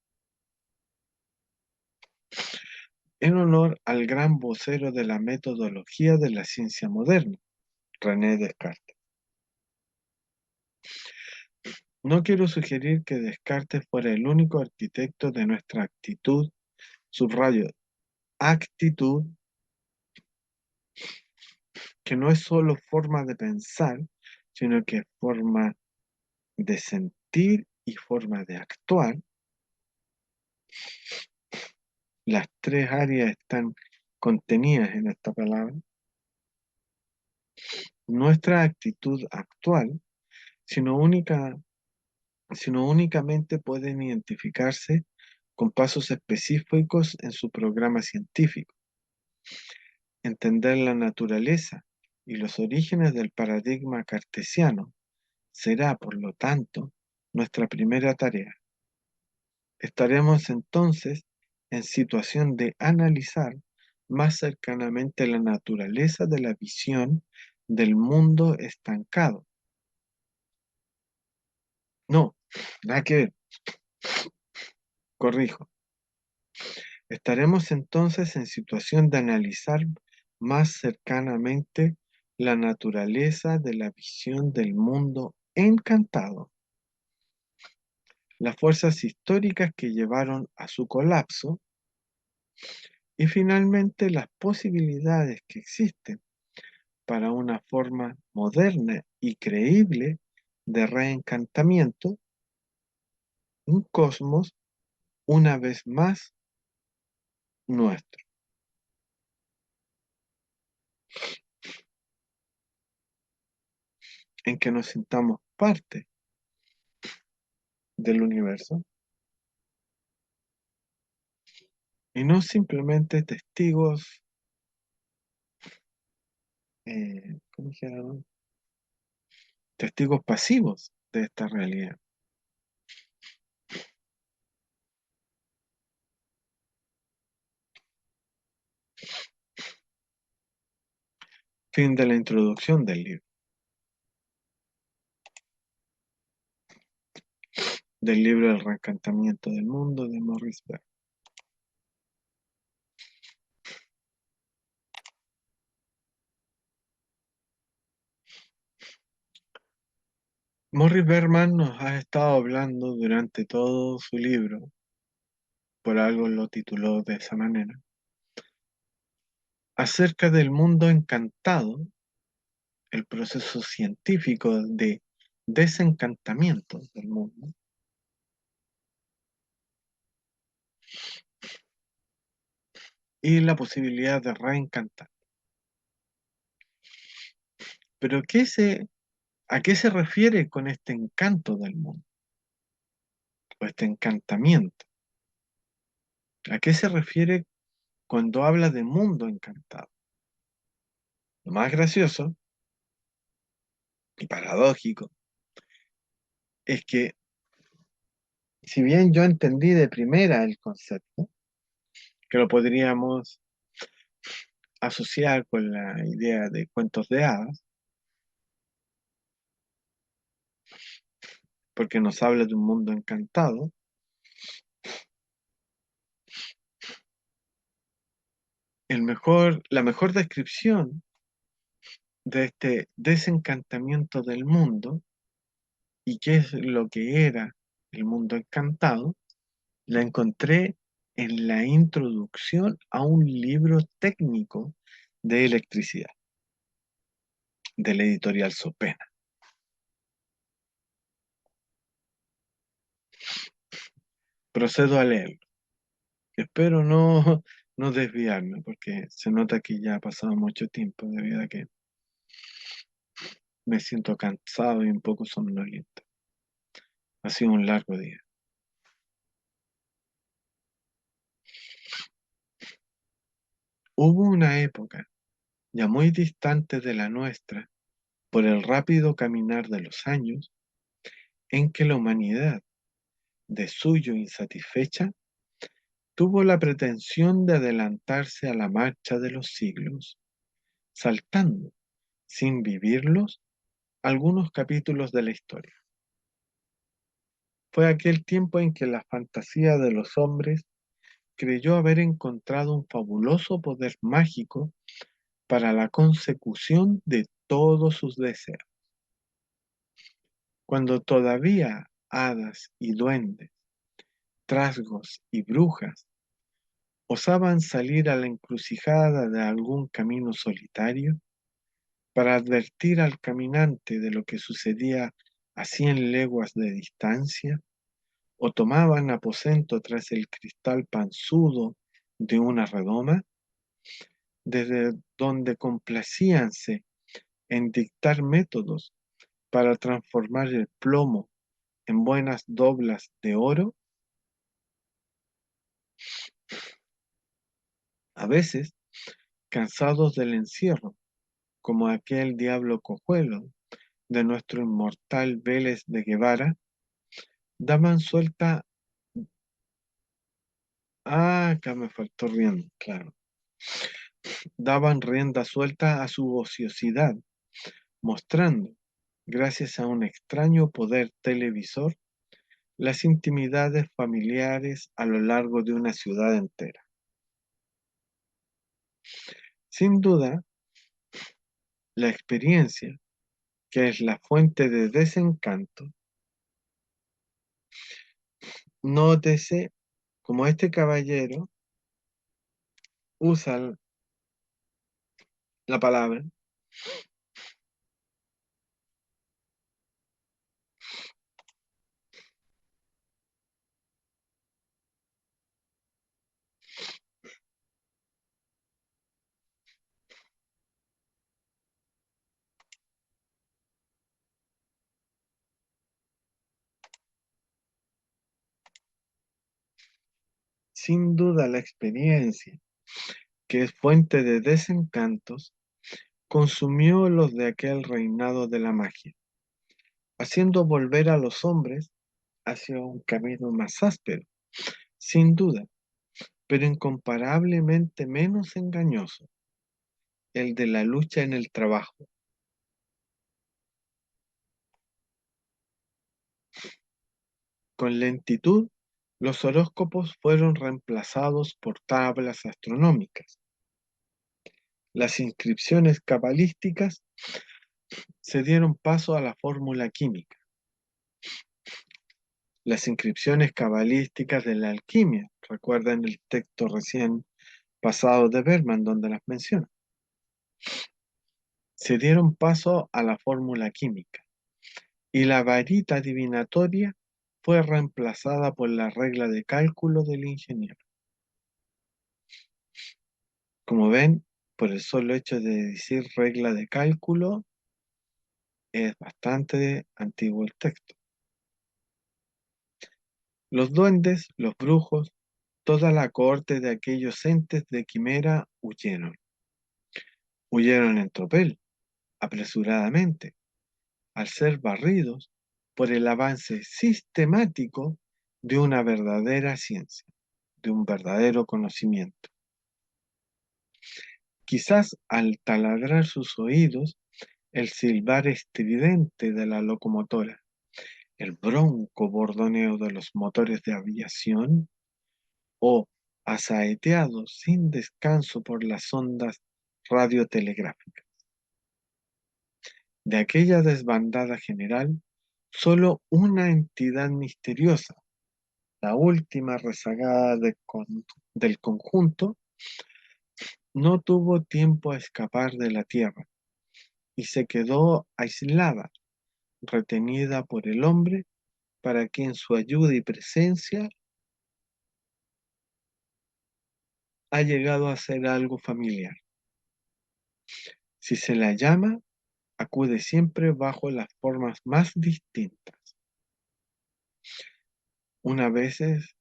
en honor al gran vocero de la metodología de la ciencia moderna, René Descartes. No quiero sugerir que Descartes fuera el único arquitecto de nuestra actitud, subrayo, actitud, que no es solo forma de pensar, sino que es forma de sentir y forma de actuar. Las tres áreas están contenidas en esta palabra. Nuestra actitud actual, sino, única, sino únicamente pueden identificarse con pasos específicos en su programa científico. Entender la naturaleza y los orígenes del paradigma cartesiano será, por lo tanto, nuestra primera tarea. Estaremos entonces en situación de analizar más cercanamente la naturaleza de la visión del mundo estancado. No, nada que ver, corrijo. Estaremos entonces en situación de analizar más cercanamente la naturaleza de la visión del mundo encantado, las fuerzas históricas que llevaron a su colapso y finalmente las posibilidades que existen para una forma moderna y creíble de reencantamiento, un cosmos una vez más nuestro, en que nos sintamos parte del universo y no simplemente testigos, ¿cómo se llama? Testigos pasivos de esta realidad. Fin de la introducción del libro. Del libro El reencantamiento del mundo de Maurice Bergman. Maurice Bergman nos ha estado hablando durante todo su libro, por algo lo tituló de esa manera, acerca del mundo encantado, el proceso científico de desencantamiento del mundo, y la posibilidad de reencantar. Pero ¿qué se ¿A qué se refiere con este encanto del mundo? O este encantamiento. ¿A qué se refiere cuando habla de mundo encantado? Lo más gracioso y paradójico es que, si bien yo entendí de primera el concepto, que lo podríamos asociar con la idea de cuentos de hadas, porque nos habla de un mundo encantado, la mejor descripción de este desencantamiento del mundo y qué es lo que era el mundo encantado, la encontré en la introducción a un libro técnico de electricidad, de la editorial Sopena. Procedo a leerlo. Espero no desviarme, porque se nota que ya ha pasado mucho tiempo debido a que me siento cansado y un poco somnoliento. Ha sido un largo día. Hubo una época, ya muy distante de la nuestra, por el rápido caminar de los años, en que la humanidad, de suyo insatisfecha, tuvo la pretensión de adelantarse a la marcha de los siglos, saltando, sin vivirlos, algunos capítulos de la historia. Fue aquel tiempo en que la fantasía de los hombres creyó haber encontrado un fabuloso poder mágico para la consecución de todos sus deseos. Cuando todavía hadas y duendes, trasgos y brujas osaban salir a la encrucijada de algún camino solitario para advertir al caminante de lo que sucedía a 100 leguas de distancia, o tomaban aposento tras el cristal panzudo de una redoma, desde donde complacíanse en dictar métodos para transformar el plomo en buenas doblas de oro. A veces, cansados del encierro, como aquel diablo cojuelo de nuestro inmortal Vélez de Guevara, daban suelta. Ah, acá me faltó rienda, claro. Daban rienda suelta a su ociosidad, mostrando, gracias a un extraño poder televisor, las intimidades familiares a lo largo de una ciudad entera. Sin duda, la experiencia, que es la fuente de desencanto, nótese como este caballero usa la palabra, sin duda la experiencia, que es fuente de desencantos, consumió los de aquel reinado de la magia, haciendo volver a los hombres hacia un camino más áspero, sin duda, pero incomparablemente menos engañoso, el de la lucha en el trabajo. Con lentitud, los horóscopos fueron reemplazados por tablas astronómicas. Las inscripciones cabalísticas se dieron paso a la fórmula química. Las inscripciones cabalísticas de la alquimia, recuerdan el texto recién pasado de Berman donde las menciona, se dieron paso a la fórmula química y la varita adivinatoria fue reemplazada por la regla de cálculo del ingeniero. Como ven, por el solo hecho de decir regla de cálculo, Es bastante antiguo el texto. Los duendes, los brujos, toda la cohorte de aquellos entes de quimera huyeron. Huyeron en tropel, apresuradamente, al ser barridos por el avance sistemático de una verdadera ciencia, de un verdadero conocimiento. Quizás al taladrar sus oídos el silbar estridente de la locomotora, el bronco bordoneo de los motores de aviación, o asaeteados sin descanso por las ondas radiotelegráficas. De aquella desbandada general, solo una entidad misteriosa, la última rezagada del conjunto, no tuvo tiempo a escapar de la Tierra y se quedó aislada, retenida por el hombre, para quien su ayuda y presencia ha llegado a ser algo familiar. Si se la llama, acude siempre bajo las formas más distintas. Veces,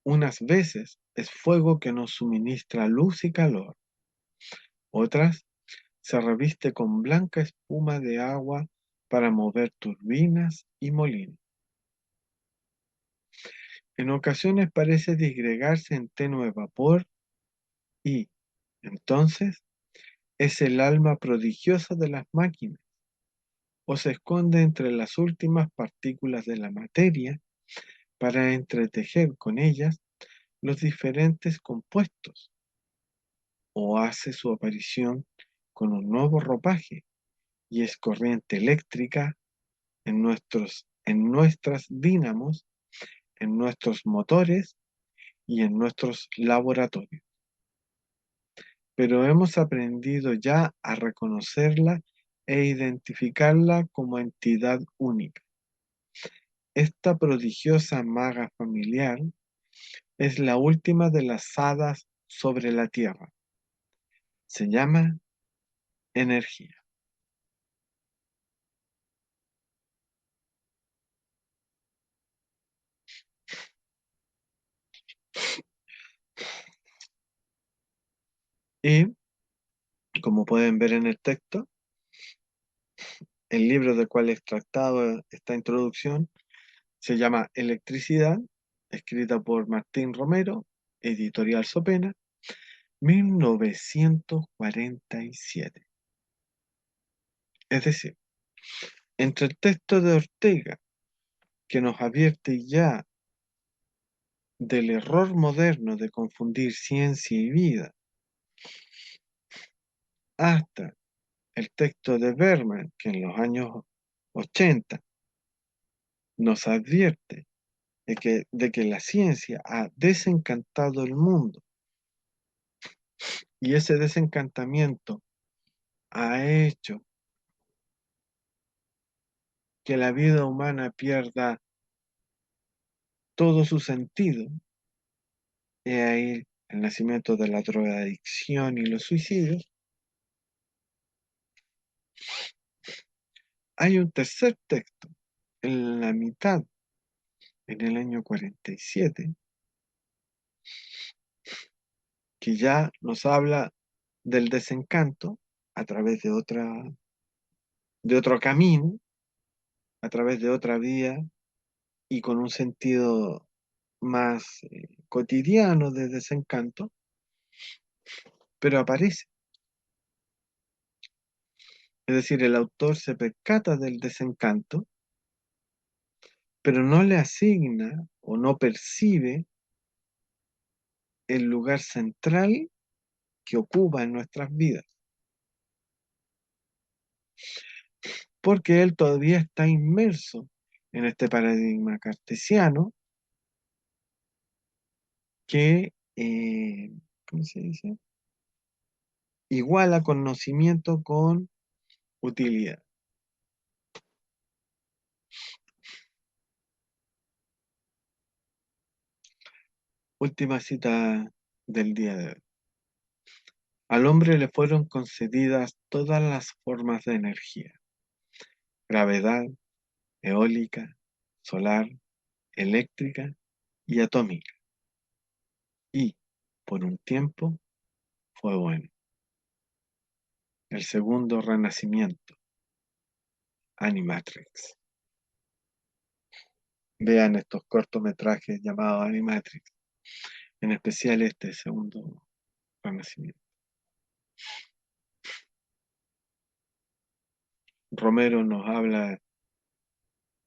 unas veces es fuego que nos suministra luz y calor, otras se reviste con blanca espuma de agua para mover turbinas y molinos. En ocasiones parece disgregarse en tenue vapor y, entonces, es el alma prodigiosa de las máquinas, o se esconde entre las últimas partículas de la materia para entretejer con ellas los diferentes compuestos, o hace su aparición con un nuevo ropaje y es corriente eléctrica en nuestras dínamos, en nuestros motores y en nuestros laboratorios. Pero hemos aprendido ya a reconocerla e identificarla como entidad única. Esta prodigiosa maga familiar es la última de las hadas sobre la tierra. Se llama energía. Y, como pueden ver en el texto, el libro del cual es tratado esta introducción se llama Electricidad, escrita por Martín Romero, editorial Sopena, 1947. Es decir, entre el texto de Ortega, que nos advierte ya del error moderno de confundir ciencia y vida, hasta el texto de Berman, que en los años 80 nos advierte de que la ciencia ha desencantado el mundo y ese desencantamiento ha hecho que la vida humana pierda todo su sentido. Y ahí el nacimiento de la drogadicción y los suicidios. Hay un tercer texto en la mitad, en el año 47, que ya nos habla del desencanto a través de otro camino, a través de otra vía y con un sentido más cotidiano de desencanto, pero aparece. Es decir, el autor se percata del desencanto, pero no le asigna o no percibe el lugar central que ocupa en nuestras vidas, porque él todavía está inmerso en este paradigma cartesiano que, ¿cómo se dice? Iguala conocimiento con utilidad. Última cita del día de hoy. Al hombre le fueron concedidas todas las formas de energía. gravedad, eólica, solar, eléctrica y atómica. Y, por un tiempo, fue bueno. El segundo renacimiento, Animatrix. Vean estos cortometrajes llamados Animatrix, en especial este segundo renacimiento. Romero nos habla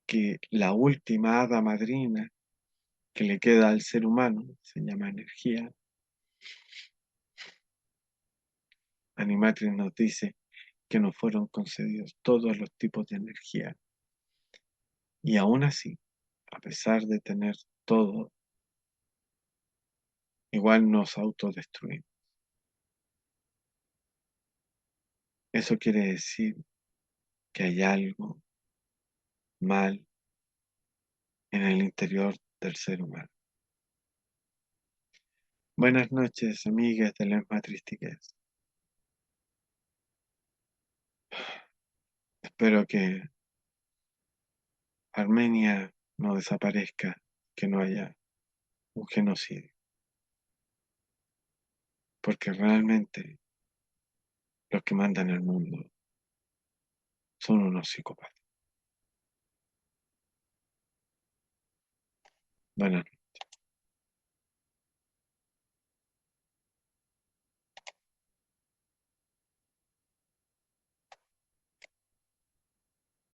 que la última hada madrina que le queda al ser humano se llama energía. Animatrix nos dice que nos fueron concedidos todos los tipos de energía y aún así, a pesar de tener todo, igual nos autodestruimos. Eso quiere decir que hay algo mal en el interior del ser humano. Buenas noches, amigas de las Matristiques. Espero que Armenia no desaparezca, que no haya un genocidio, porque realmente los que mandan el mundo son unos psicópatas. Buenas